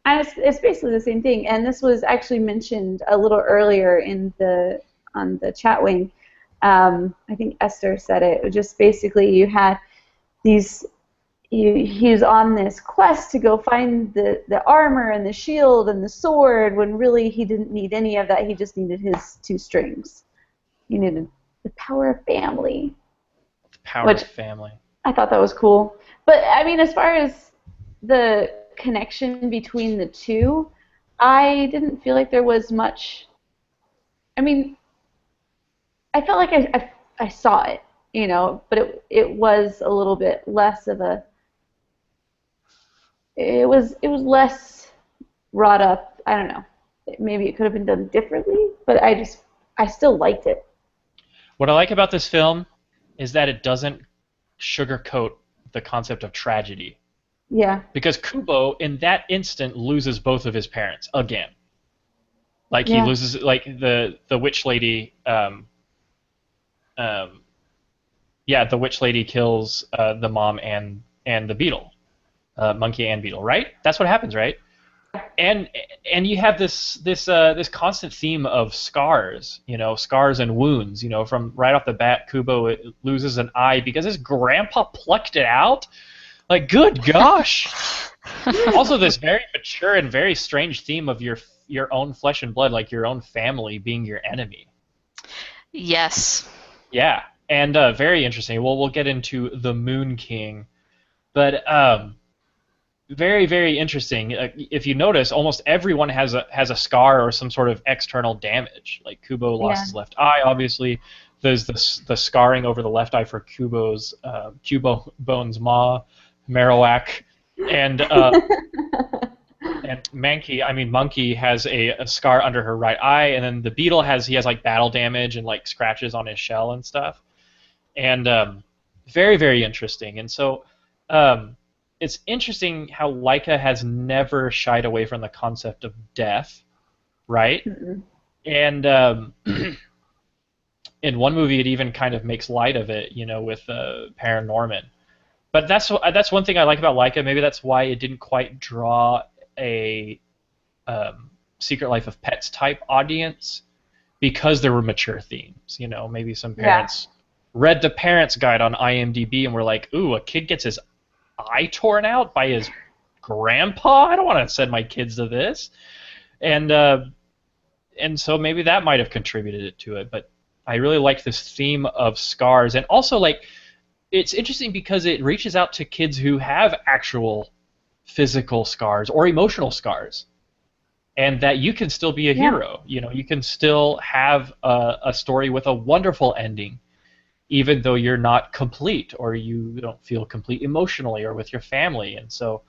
it's basically the same thing. And this was actually mentioned a little earlier on the chat wing. I think Esther said it. It was just basically you had these. He's on this quest to go find the armor and the shield and the sword when really he didn't need any of that. He just needed his two strings. He needed the power of family. The power of family. I thought that was cool. But, I mean, as far as the connection between the two, I didn't feel like there was much. I mean, I felt like I saw it, you know, but it was a little bit less of a. It was less wrought up. I don't know. Maybe it could have been done differently, but I still liked it. What I like about this film is that it doesn't sugarcoat the concept of tragedy. Yeah. Because Kubo, in that instant, loses both of his parents again. Like he Yeah. loses, like the witch lady. The witch lady kills the mom and the beetle. Monkey and beetle, right? That's what happens, right? And you have this constant theme of scars, you know, scars and wounds, you know, from right off the bat. Kubo loses an eye because his grandpa plucked it out. Like, good gosh! Also, this very mature and very strange theme of your own flesh and blood, like your own family being your enemy. Yes. Yeah, and very interesting. Well, we'll get into the Moon King, but very, very interesting. If you notice, almost everyone has a scar or some sort of external damage. Like Kubo lost his left eye, obviously. There's the scarring over the left eye for Kubo's Bone's Ma, Marowak, and Monkey has a scar under her right eye, and then the beetle has like battle damage and like scratches on his shell and stuff. And very, very interesting. And so. It's interesting how Laika has never shied away from the concept of death, right? Mm-mm. And in one movie, it even kind of makes light of it, you know, with Paranorman. But that's one thing I like about Laika. Maybe that's why it didn't quite draw a Secret Life of Pets type audience, because there were mature themes. You know, maybe some parents read the Parents Guide on IMDb and were like, "Ooh, a kid gets his eye torn out by his grandpa? I don't want to send my kids to this." And so maybe that might have contributed to it. But I really like this theme of scars, and also like it's interesting because it reaches out to kids who have actual physical scars or emotional scars, and that you can still be a hero. You know, you can still have a story with a wonderful ending, even though you're not complete or you don't feel complete emotionally or with your family. And so,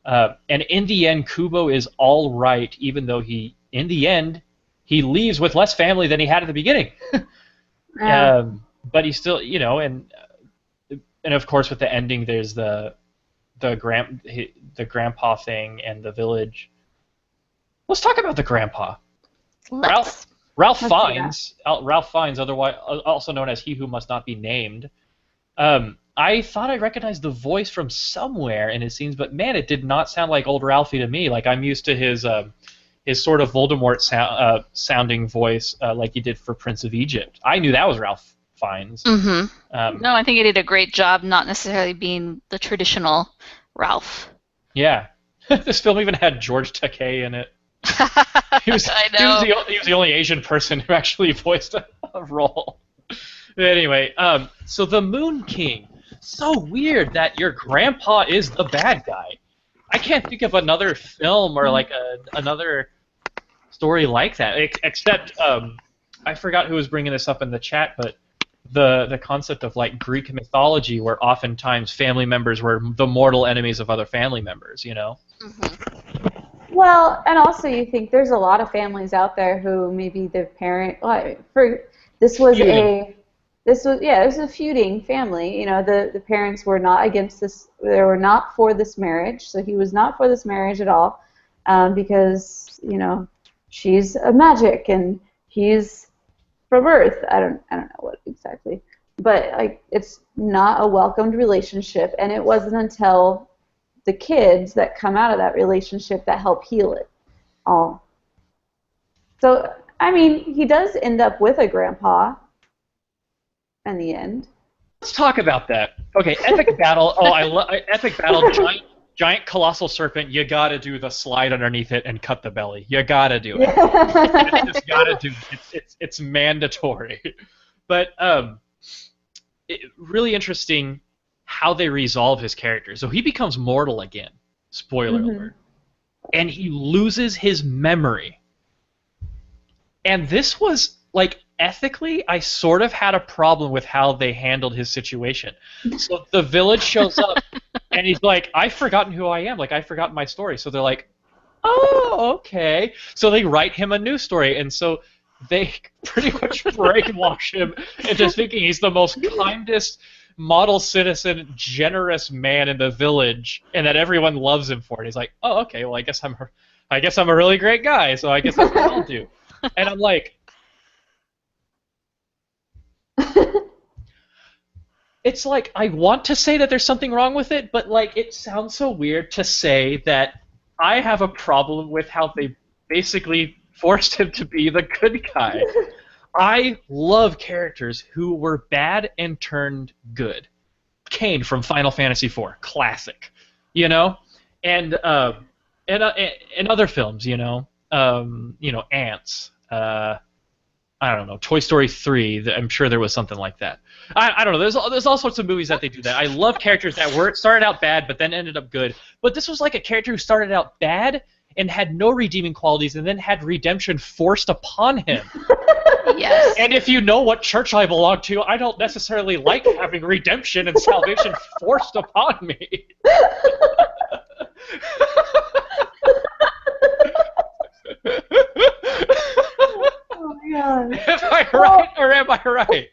and in the end, Kubo is all right, even though in the end, he leaves with less family than he had at the beginning. But he still, you know, and of course with the ending, there's the the grandpa thing and the village. Let's talk about the grandpa. Let's. Ralph Fiennes, otherwise also known as He Who Must Not Be Named. I thought I recognized the voice from somewhere in his scenes, but man, it did not sound like old Ralphie to me. Like I'm used to his sort of Voldemort sounding voice, like he did for Prince of Egypt. I knew that was Ralph Fiennes. Mm-hmm. No, I think he did a great job, not necessarily being the traditional Ralph. Yeah, this film even had George Takei in it. He was the only Asian person who actually voiced a role. Anyway, so the Moon King. So weird that your grandpa is the bad guy. I can't think of another film or like another story like that, except I forgot who was bringing this up in the chat, but the concept of like Greek mythology, where oftentimes family members were the mortal enemies of other family members. You know. Mm-hmm. Well, and also you think there's a lot of families out there who maybe the parent. This was a feuding family. You know, the parents were not against this. They were not for this marriage. So he was not for this marriage at all, because you know she's a magic and he's from Earth. I don't know what exactly, but like it's not a welcomed relationship, and it wasn't until the kids that come out of that relationship that help heal it all. So I mean, he does end up with a grandpa. In the end. Let's talk about that. Okay, epic battle. Oh, epic battle. Giant colossal serpent. You gotta do the slide underneath it and cut the belly. You gotta do it. You just gotta do it. It's mandatory. But really interesting how they resolve his character. So he becomes mortal again. Spoiler alert. And he loses his memory. And this was like. Ethically, I sort of had a problem with how they handled his situation. So the village shows up, and he's like, I've forgotten who I am. Like, I've forgotten my story. So they're like, oh, okay. So they write him a new story, and so they pretty much brainwash him into thinking he's the most kindest, model citizen, generous man in the village, and that everyone loves him for it. He's like, oh, okay, well, I guess I'm a really great guy, so I guess that's what I'll do. And I'm like, it's like I want to say that there's something wrong with it, but like it sounds so weird to say that I have a problem with how they basically forced him to be the good guy. I love characters who were bad and turned good. Kane from Final Fantasy IV, classic, you know, and other films, Ants. I don't know, Toy Story 3. I'm sure there was something like that. I don't know. There's all sorts of movies that they do that. I love characters that started out bad but then ended up good. But this was like a character who started out bad and had no redeeming qualities and then had redemption forced upon him. Yes. And if you know what church I belong to, I don't necessarily like having redemption and salvation forced upon me. God. Am I right or am I right?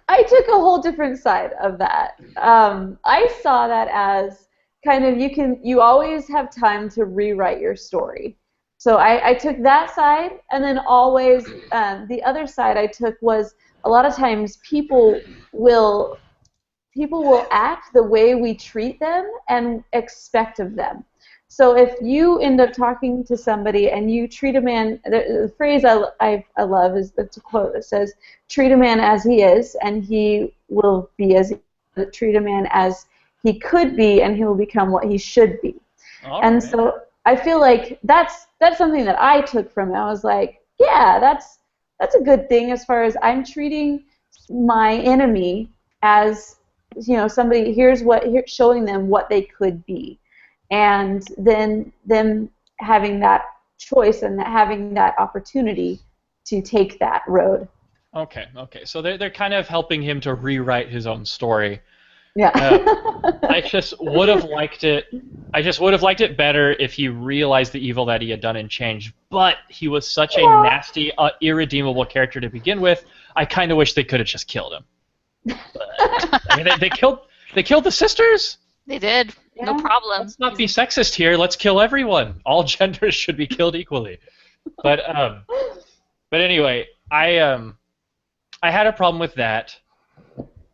I took a whole different side of that. I saw that as kind of you always have time to rewrite your story. So I took that side, and then always the other side I took was a lot of times people will act the way we treat them and expect of them. So if you end up talking to somebody and you treat a man, the phrase I love is it's a quote that says, "Treat a man as he is, and he will be as he treat a man as he could be, and he will become what he should be." All and right. so I feel like that's something that I took from it. I was like, yeah, that's a good thing as far as I'm treating my enemy as somebody. Showing them what they could be. And then them having that choice and having that opportunity to take that road. Okay. So they're kind of helping him to rewrite his own story. Yeah. I just would have liked it. I just would have liked it better if he realized the evil that he had done and changed. But he was such a nasty, irredeemable character to begin with. I kind of wish they could have just killed him. But, I mean, they killed the sisters. They did. No Yeah. problem. Let's not be sexist here. Let's kill everyone. All genders should be killed equally. But anyway, I had a problem with that.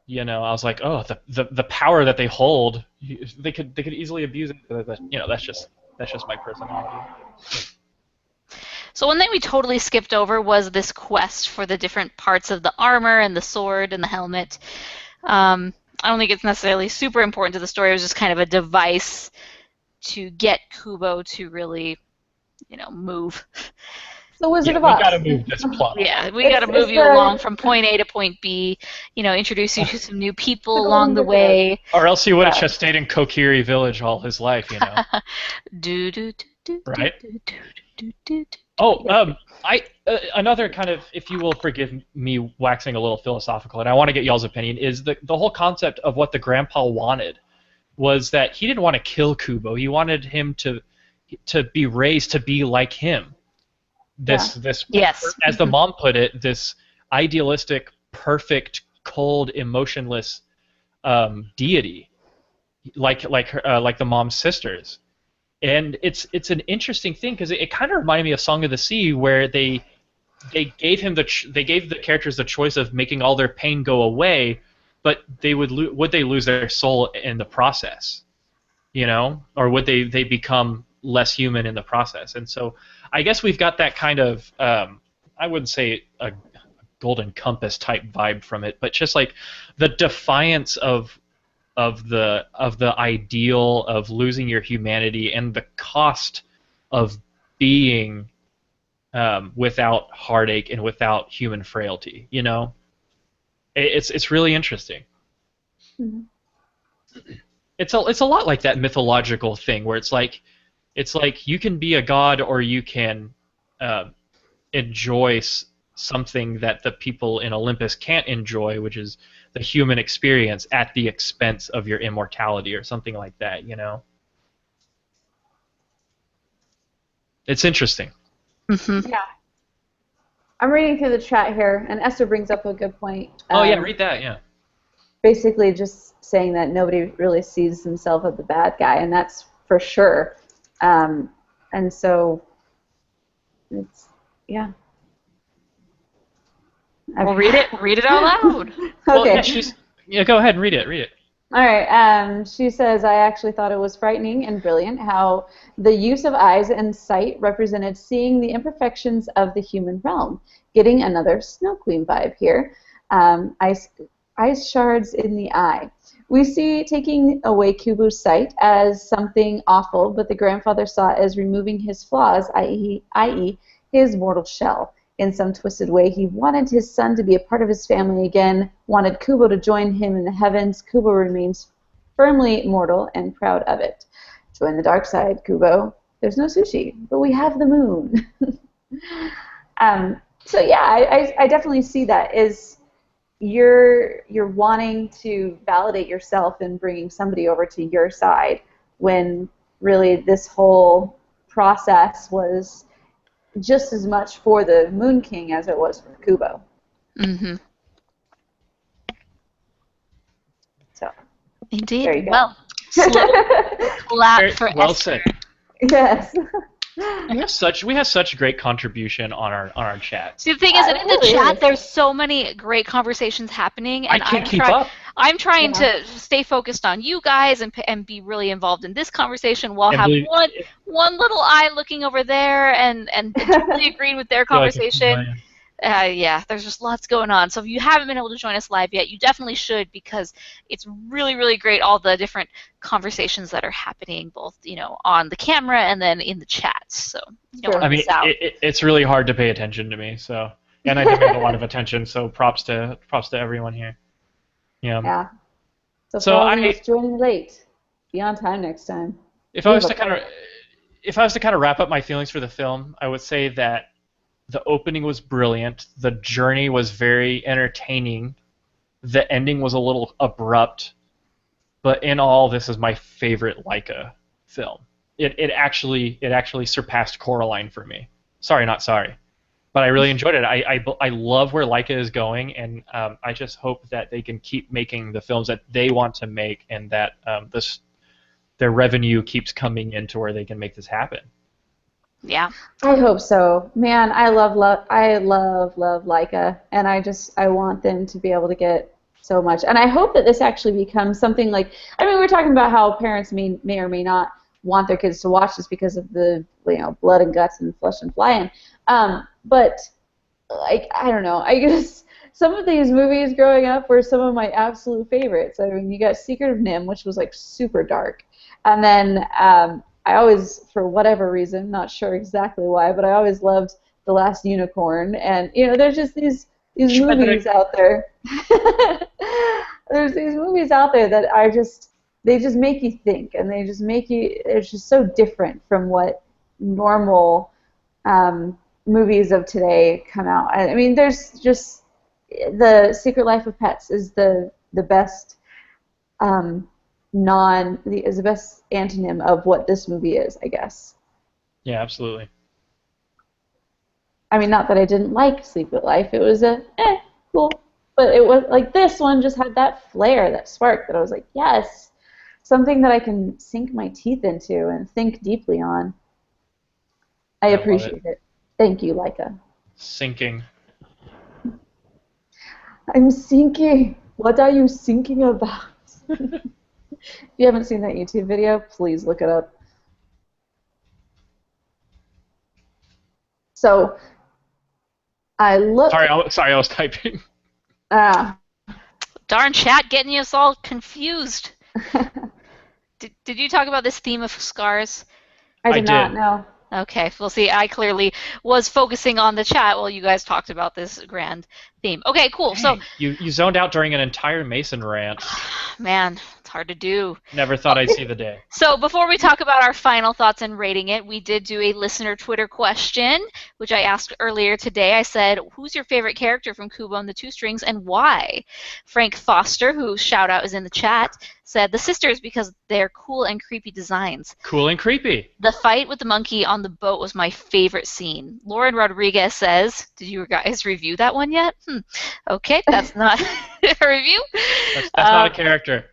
You know, I was like, oh, the power that they hold, they could easily abuse it. But, you know, that's just my personality. So one thing we totally skipped over was this quest for the different parts of the armor and the sword and the helmet. I don't think it's necessarily super important to the story. It was just kind of a device to get Kubo to really, move. The Wizard Yeah, of we Oz. gotta move this plot. Yeah, we got to move you along from point A to point B. Introduce you to some new people along the way. Or else he would have just stayed in Kokiri Village all his life, you know. Right? Oh, another kind of, if you will forgive me waxing a little philosophical, and I want to get y'all's opinion, is the whole concept of what the grandpa wanted was that he didn't want to kill Kubo. He wanted him to be raised to be like him. This yes, as the mom put it, this idealistic, perfect, cold, emotionless deity, like the mom's sisters. And it's an interesting thing because it kind of reminded me of Song of the Sea, where they gave the characters the choice of making all their pain go away, but they would they lose their soul in the process, or would they become less human in the process? And so I guess we've got that kind of I wouldn't say a golden compass type vibe from it, but just like the defiance of the ideal of losing your humanity and the cost of being without heartache and without human frailty. It's really interesting. Mm-hmm. It's a lot like that mythological thing where it's like you can be a god or you can enjoy something that the people in Olympus can't enjoy, which is the human experience at the expense of your immortality or something like that, It's interesting. Mm-hmm. Yeah. I'm reading through the chat here, and Esther brings up a good point. Yeah, read that, yeah. Basically just saying that nobody really sees himself as the bad guy, and that's for sure. And so, it's, yeah. Well, read it out loud. Okay. Well, go ahead and read it. All right. She says, I actually thought it was frightening and brilliant how the use of eyes and sight represented seeing the imperfections of the human realm. Getting another Snow Queen vibe here. Ice shards in the eye. We see taking away Kubo's sight as something awful, but the grandfather saw it as removing his flaws, i.e. his mortal shell. In some twisted way, he wanted his son to be a part of his family again, wanted Kubo to join him in the heavens. Kubo remains firmly mortal and proud of it. Join the dark side, Kubo. There's no sushi, but we have the moon. So yeah, I definitely see that as you're wanting to validate yourself and bringing somebody over to your side when really this whole process was just as much for the Moon King as it was for Kubo. Mm-hmm. So, indeed. there you go. Well, clap for well Esther. said. Yes. We have such great contribution on our chat. See, the thing is, that in the really chat, is. there's so many great conversations happening, and I can't keep up. I'm trying Yeah. to stay focused on you guys and be really involved in this conversation while And have really- one little eye looking over there and totally agreeing with their conversation. Yeah, there's just lots going on. So if you haven't been able to join us live yet, you definitely should, because it's really, really great, all the different conversations that are happening, both on the camera and then in the chats. So you don't want to miss out. It's really hard to pay attention to me, so, and I demand a lot of attention. So props to everyone here. Yeah. So So for all who's joining late, be on time next time. If I was to kind of wrap up my feelings for the film, I would say that the opening was brilliant. The journey was very entertaining. The ending was a little abrupt. But in all, this is my favorite Laika film. It actually surpassed Coraline for me. Sorry, not sorry. But I really enjoyed it. I love where Laika is going, and I just hope that they can keep making the films that they want to make, and that their revenue keeps coming in to where they can make this happen. Yeah. I hope so. Man, I love Leica, and I want them to be able to get so much. And I hope that this actually becomes something like, I mean, we're talking about how parents may or may not want their kids to watch this because of the, blood and guts and flesh and flying. But like, I don't know. I guess some of these movies growing up were some of my absolute favorites. I mean, you got Secret of Nim, which was like super dark, and then I always, for whatever reason, not sure exactly why, but I always loved The Last Unicorn. And there's just these movies out there. There's these movies out there that they just make you think, and they just make you. It's just so different from what normal movies of today come out. I mean, there's just The Secret Life of Pets is the best. Is the best antonym of what this movie is, I guess. Yeah, absolutely. I mean, not that I didn't like Secret Life. It was cool. But it was like this one just had that flair, that spark that I was like, yes, something that I can sink my teeth into and think deeply on. I appreciate it. Thank you, Leica. Sinking. I'm sinking. What are you sinking about? If you haven't seen that YouTube video, please look it up. So, I look. Sorry, I was typing. Darn chat getting us all confused. Did you talk about this theme of scars? I did not know. Okay, we'll see. I clearly was focusing on the chat while you guys talked about this grand theme. Okay, cool. So you zoned out during an entire Mason rant. Man, it's hard to do. Never thought I'd see the day. So before we talk about our final thoughts and rating it, we did do a listener Twitter question, which I asked earlier today. I said, who's your favorite character from Kubo and the Two Strings and why? Frank Foster, whose shout out is in the chat, said the sisters because they're cool and creepy designs. Cool and creepy. The fight with the monkey on the boat was my favorite scene. Lauren Rodriguez says, did you guys review that one yet? Okay, that's not a review. That's not a character.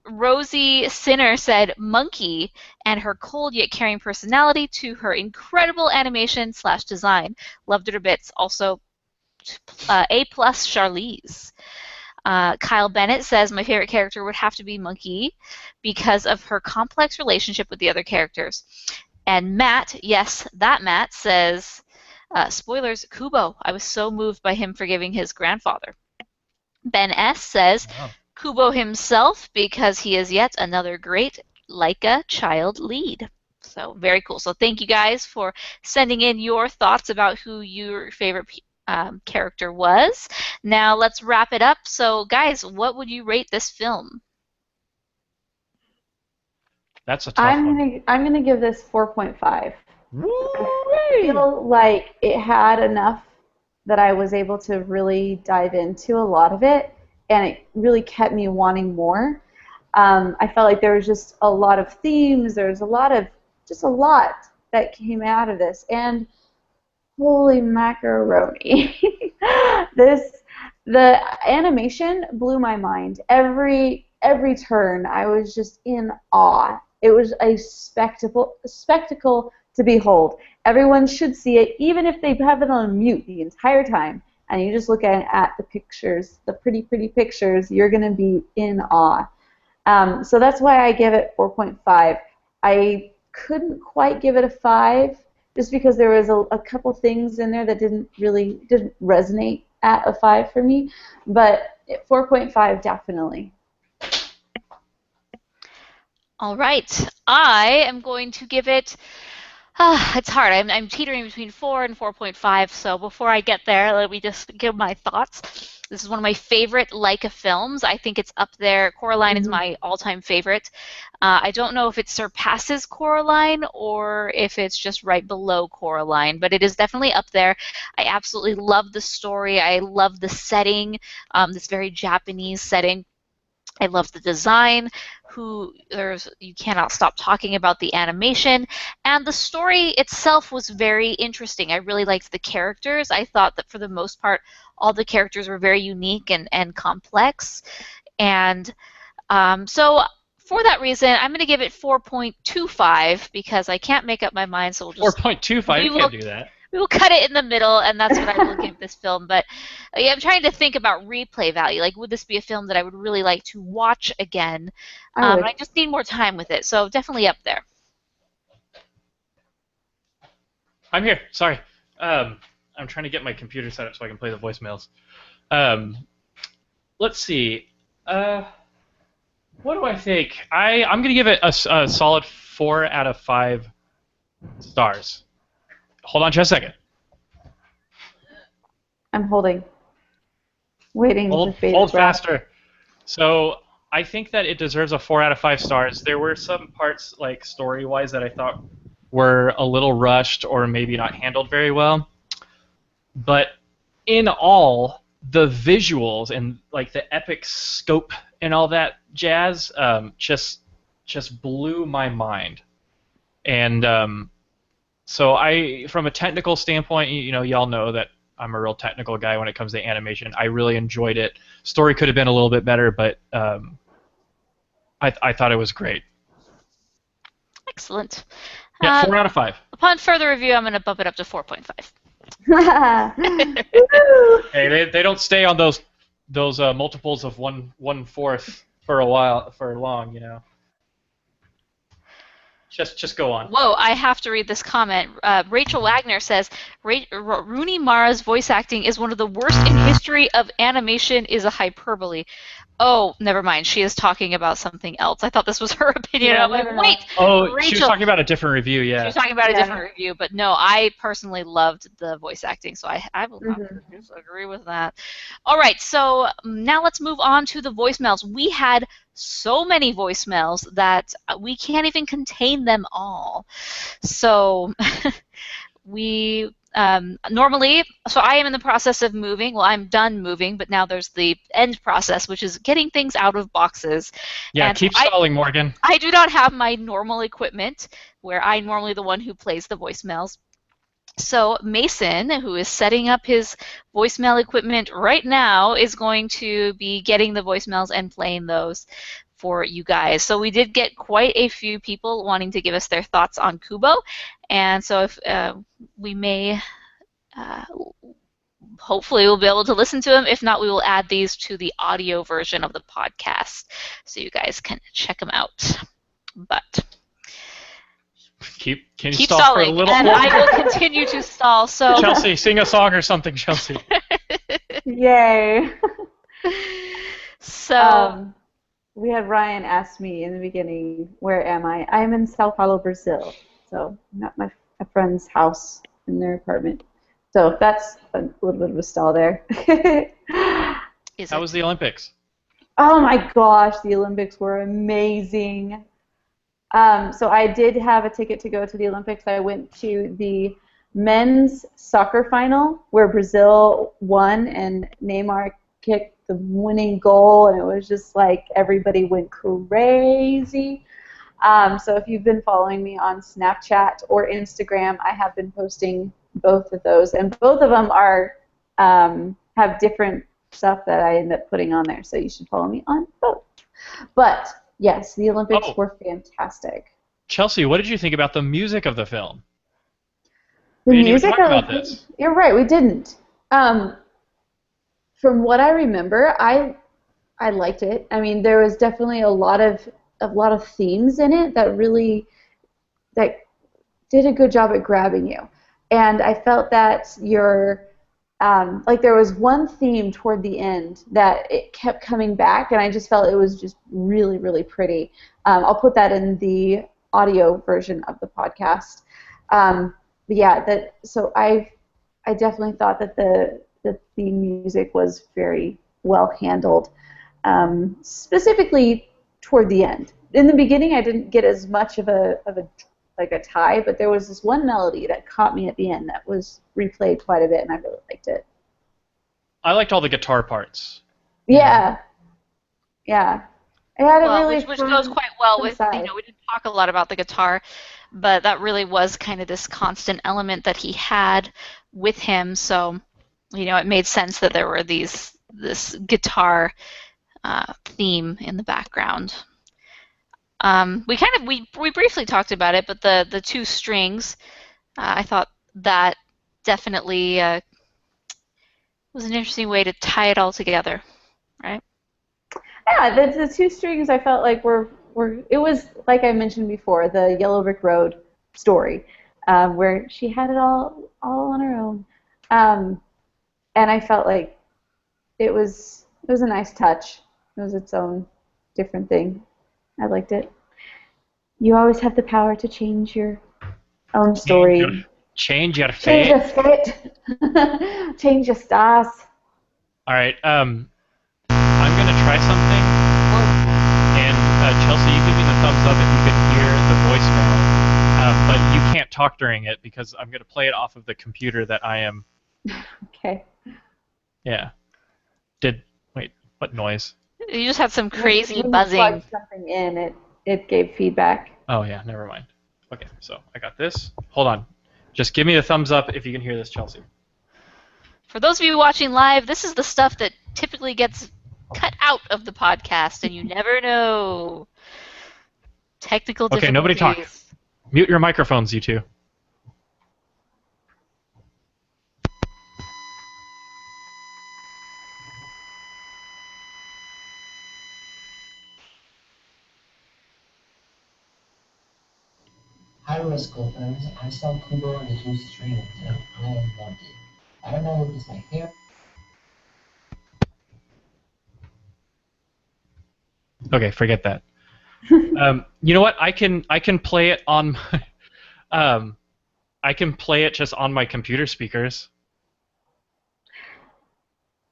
Rosie Sinner said monkey and her cold yet caring personality to her incredible animation / design. Loved it a bits. Also, A+ Charlize. Kyle Bennett says my favorite character would have to be Monkey because of her complex relationship with the other characters. And Matt, yes, that Matt says, spoilers, Kubo. I was so moved by him forgiving his grandfather. Ben S. says, wow. Kubo himself because he is yet another great Leica child lead. So very cool. So thank you guys for sending in your thoughts about who your favorite character was. Now let's wrap it up. So guys, what would you rate this film? That's a tough one. I'm gonna give this 4.5. I feel like it had enough that I was able to really dive into a lot of it, and it really kept me wanting more. I felt like there was just a lot of themes. There was a lot that came out of this, and holy macaroni. The animation blew my mind. Every turn, I was just in awe. It was a spectacle to behold. Everyone should see it, even if they have it on mute the entire time, and you just look at the pictures, the pretty pictures, you're going to be in awe. So that's why I give it 4.5. I couldn't quite give it a 5, just because there was a couple things in there that didn't resonate at a 5 for me, but 4.5 definitely. All right, I am going to give it. It's hard. I'm teetering between 4 and 4.5. So before I get there, let me just give my thoughts. This is one of my favorite Leica films. I think it's up there. Coraline is my all-time favorite. I don't know if it surpasses Coraline or if it's just right below Coraline, but it is definitely up there. I absolutely love the story. I love the setting, this very Japanese setting. I love the design. You cannot stop talking about the animation, and the story itself was very interesting. I really liked the characters. I thought that for the most part, all the characters were very unique and complex, and so for that reason, I'm going to give it 4.25 because I can't make up my mind. So we'll just 4.25. You can't do that. we will cut it in the middle, and that's what I will give this film. But yeah, I'm trying to think about replay value. Like, would this be a film that I would really like to watch again? I just need more time with it, so definitely up there. I'm here. Sorry. I'm trying to get my computer set up so I can play the voicemails. Let's see. What do I think? I'm going to give it a solid 4 out of 5 stars. Hold on just a second. I'm holding. Waiting to fade. Hold faster. So I think that it deserves a 4 out of 5 stars. There were some parts, like story-wise, that I thought were a little rushed or maybe not handled very well. But in all, the visuals and like the epic scope and all that jazz just blew my mind. And so from a technical standpoint, y'all know that I'm a real technical guy when it comes to animation. I really enjoyed it. Story could have been a little bit better, but I thought it was great. Excellent. Yeah, 4 out of 5. Upon further review, I'm going to bump it up to 4.5. Hey, they don't stay on those multiples of 1/4 for long. Just go on. Whoa, I have to read this comment. Rachel Wagner says, Rooney Mara's voice acting is one of the worst in history of animation is a hyperbole. Oh, never mind. She is talking about something else. I thought this was her opinion. Yeah, I'm like, wait. Oh, Rachel. She was talking about a different review, yeah. She was talking about a different review, but no, I personally loved the voice acting, so I will not disagree with that. All right, so now let's move on to the voicemails. We had so many voicemails that we can't even contain them all. So we normally, so I am in the process of moving. Well, I'm done moving, but now there's the end process, which is getting things out of boxes. Yeah, and keep stalling, Morgan. I do not have my normal equipment, where I'm normally the one who plays the voicemails. So Mason, who is setting up his voicemail equipment right now, is going to be getting the voicemails and playing those for you guys. So we did get quite a few people wanting to give us their thoughts on Kubo, and so if we may, hopefully we'll be able to listen to them. If not, we will add these to the audio version of the podcast so you guys can check them out. But Can you keep stall stalling, for a little and more? I will continue to stall. So Chelsea, sing a song or something, Chelsea. Yay. So we had Ryan ask me in the beginning, where am I? I'm in Sao Paulo, Brazil. So I'm at my friend's house in their apartment. So that's a little bit of a stall there. How was the Olympics? Oh my gosh, the Olympics were amazing. So I did have a ticket to go to the Olympics. I went to the men's soccer final where Brazil won and Neymar kicked the winning goal, and it was just like everybody went crazy. So if you've been following me on Snapchat or Instagram, I have been posting both of those, and both of them are have different stuff that I end up putting on there. So you should follow me on both. But yes, the Olympics were fantastic. Chelsea, what did you think about the music of the film? The we didn't music even talk about this. You're right, we didn't. From what I remember, I liked it. I mean, there was definitely a lot of themes in it that did a good job at grabbing you. And I felt that like there was one theme toward the end that it kept coming back, and I just felt it was just really, really pretty. I'll put that in the audio version of the podcast. But yeah, so I definitely thought that the music was very well handled, specifically toward the end. In the beginning, I didn't get as much of a tie, but there was this one melody that caught me at the end that was replayed quite a bit, and I really liked it. I liked all the guitar parts. Yeah. Yeah. It had a really which goes quite well with, side. we didn't talk a lot about the guitar, but that really was kind of this constant element that he had with him, so, it made sense that there were this guitar theme in the background. We briefly talked about it, but the two strings, I thought that definitely was an interesting way to tie it all together, right? Yeah, the two strings I felt like were it was like I mentioned before, the Yellow Brick Road story, where she had it all on her own, and I felt like it was a nice touch. It was its own different thing. I liked it. You always have the power to change your own story. Change your Change fate. your fate. Change your stars. All right. I'm gonna try something. And Chelsea, you give me the thumbs up if you can hear the voicemail. But you can't talk during it because I'm gonna play it off of the computer that I am. Okay. Yeah. Wait, what noise? You just had some crazy when you buzzing. plugged something in, it gave feedback. Oh yeah, never mind. Okay, so I got this. Hold on. Just give me a thumbs up if you can hear this, Chelsea. For those of you watching live, this is the stuff that typically gets cut out of the podcast, and you never know. Technical difficulties. Okay, nobody talk. Mute your microphones, you two. Hi, Rotoscopers. I saw Kubo and the two strings, and I loved it. I don't know if it's my hair. Okay, forget that. You know what? I can play it on my, I can play it just on my computer speakers.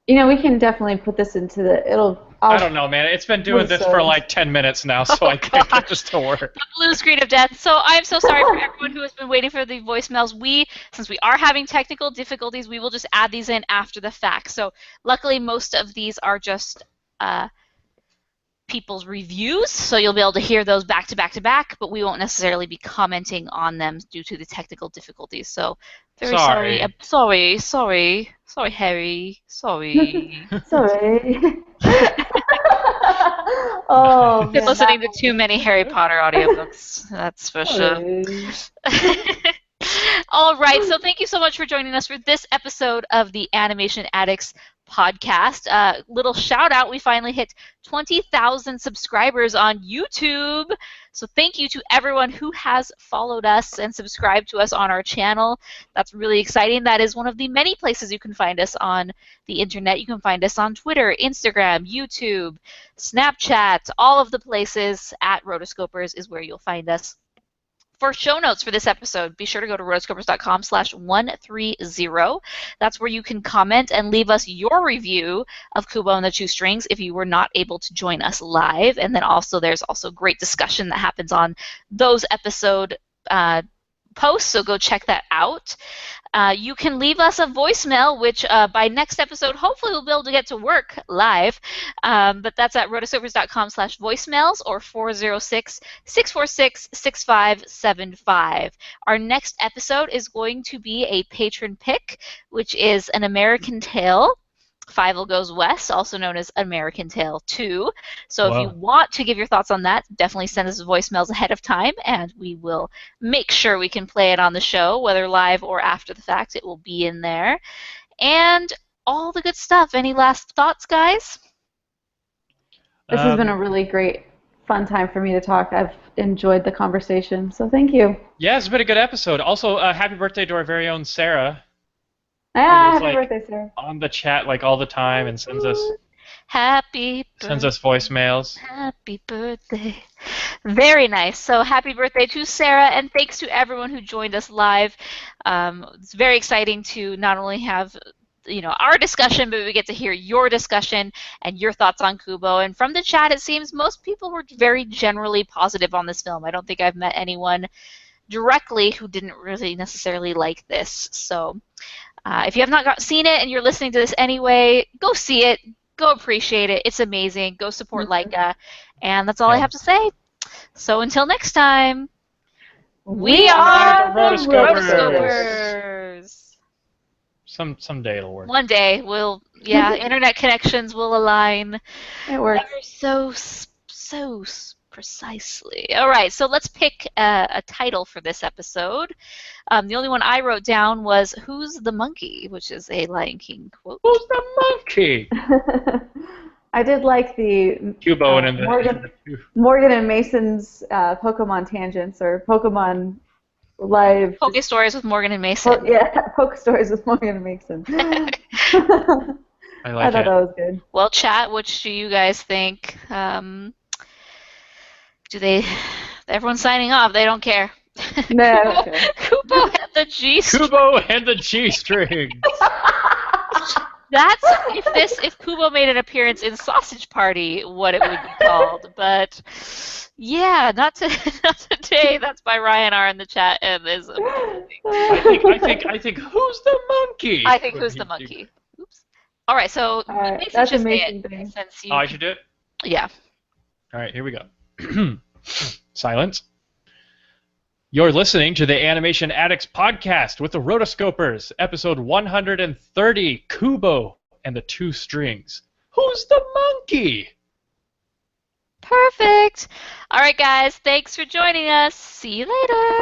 You know, we can definitely put this into the. I don't know, man. It's been doing this for like 10 minutes now, so I can't get this to work. The blue screen of death. So I'm so sorry for everyone who has been waiting for the voicemails. Since we are having technical difficulties, we will just add these in after the fact. So luckily, most of these are just people's reviews, so you'll be able to hear those back to back to back, but we won't necessarily be commenting on them due to the technical difficulties. So very sorry. Sorry, Harry. Sorry. Sorry. Oh, Been man, listening to too many Harry Potter audiobooks. That's for sure. All right, so thank you so much for joining us for this episode of the Animation Addicts podcast. Little shout out, we finally hit 20,000 subscribers on YouTube. So thank you to everyone who has followed us and subscribed to us on our channel. That's really exciting. That is one of the many places you can find us on the internet. You can find us on Twitter, Instagram, YouTube, Snapchat, all of the places at Rotoscopers is where you'll find us. For show notes for this episode, be sure to go to rotoscopers.com/130. That's where you can comment and leave us your review of Kubo and the Two Strings if you were not able to join us live. And then also there's also great discussion that happens on those episode posts, so go check that out. You can leave us a voicemail, which by next episode, hopefully we'll be able to get to work live. But that's at rotoscopers.com/voicemails or 406-646-6575. Our next episode is going to be a patron pick, which is An American Tale. Fievel Goes West, also known as American Tale 2. So if you want to give your thoughts on that, definitely send us voicemails ahead of time, and we will make sure we can play it on the show, whether live or after the fact. It will be in there. And all the good stuff. Any last thoughts, guys? This has been a really great, fun time for me to talk. I've enjoyed the conversation, so thank you. Yeah, it's been a good episode. Also, happy birthday to our very own Sarah. Yeah, happy birthday, Sarah. On the chat like all the time and sends us voicemails. Happy birthday. Very nice. So happy birthday to Sarah, and thanks to everyone who joined us live. It's very exciting to not only have our discussion, but we get to hear your discussion and your thoughts on Kubo. And from the chat, it seems most people were very generally positive on this film. I don't think I've met anyone directly who didn't really necessarily like this. So if you have not seen it and you're listening to this anyway, go see it. Go appreciate it. It's amazing. Go support Leica. And that's all I have to say. So until next time, we are the Rotoscopers. Someday it'll work. One day internet connections will align. It works. They're so Precisely. All right, so let's pick a title for this episode. The only one I wrote down was "Who's the Monkey?" which is a Lion King quote. Who's the monkey? I did like the Kubo and Morgan and Mason's Pokemon tangents or Pokemon live. Poke Stories with Morgan and Mason. Poke Stories with Morgan and Mason. I thought that was good. Well, chat, which do you guys think? Everyone's signing off. They don't care. No, I don't care. Kubo and the G-string. Kubo and the G-string. That's if Kubo made an appearance in Sausage Party, what it would be called. But yeah, not today. That's by Ryan R in the chat and is amazing. I think who's the monkey? I think who's the monkey. Oops. All right, so that's amazing. Since you, I should do it. Yeah. All right, here we go. Silence. You're listening to the Animation Addicts podcast with the Rotoscopers, episode 130, Kubo and the Two Strings. Who's the monkey? Perfect. All right, guys, thanks for joining us. See you later.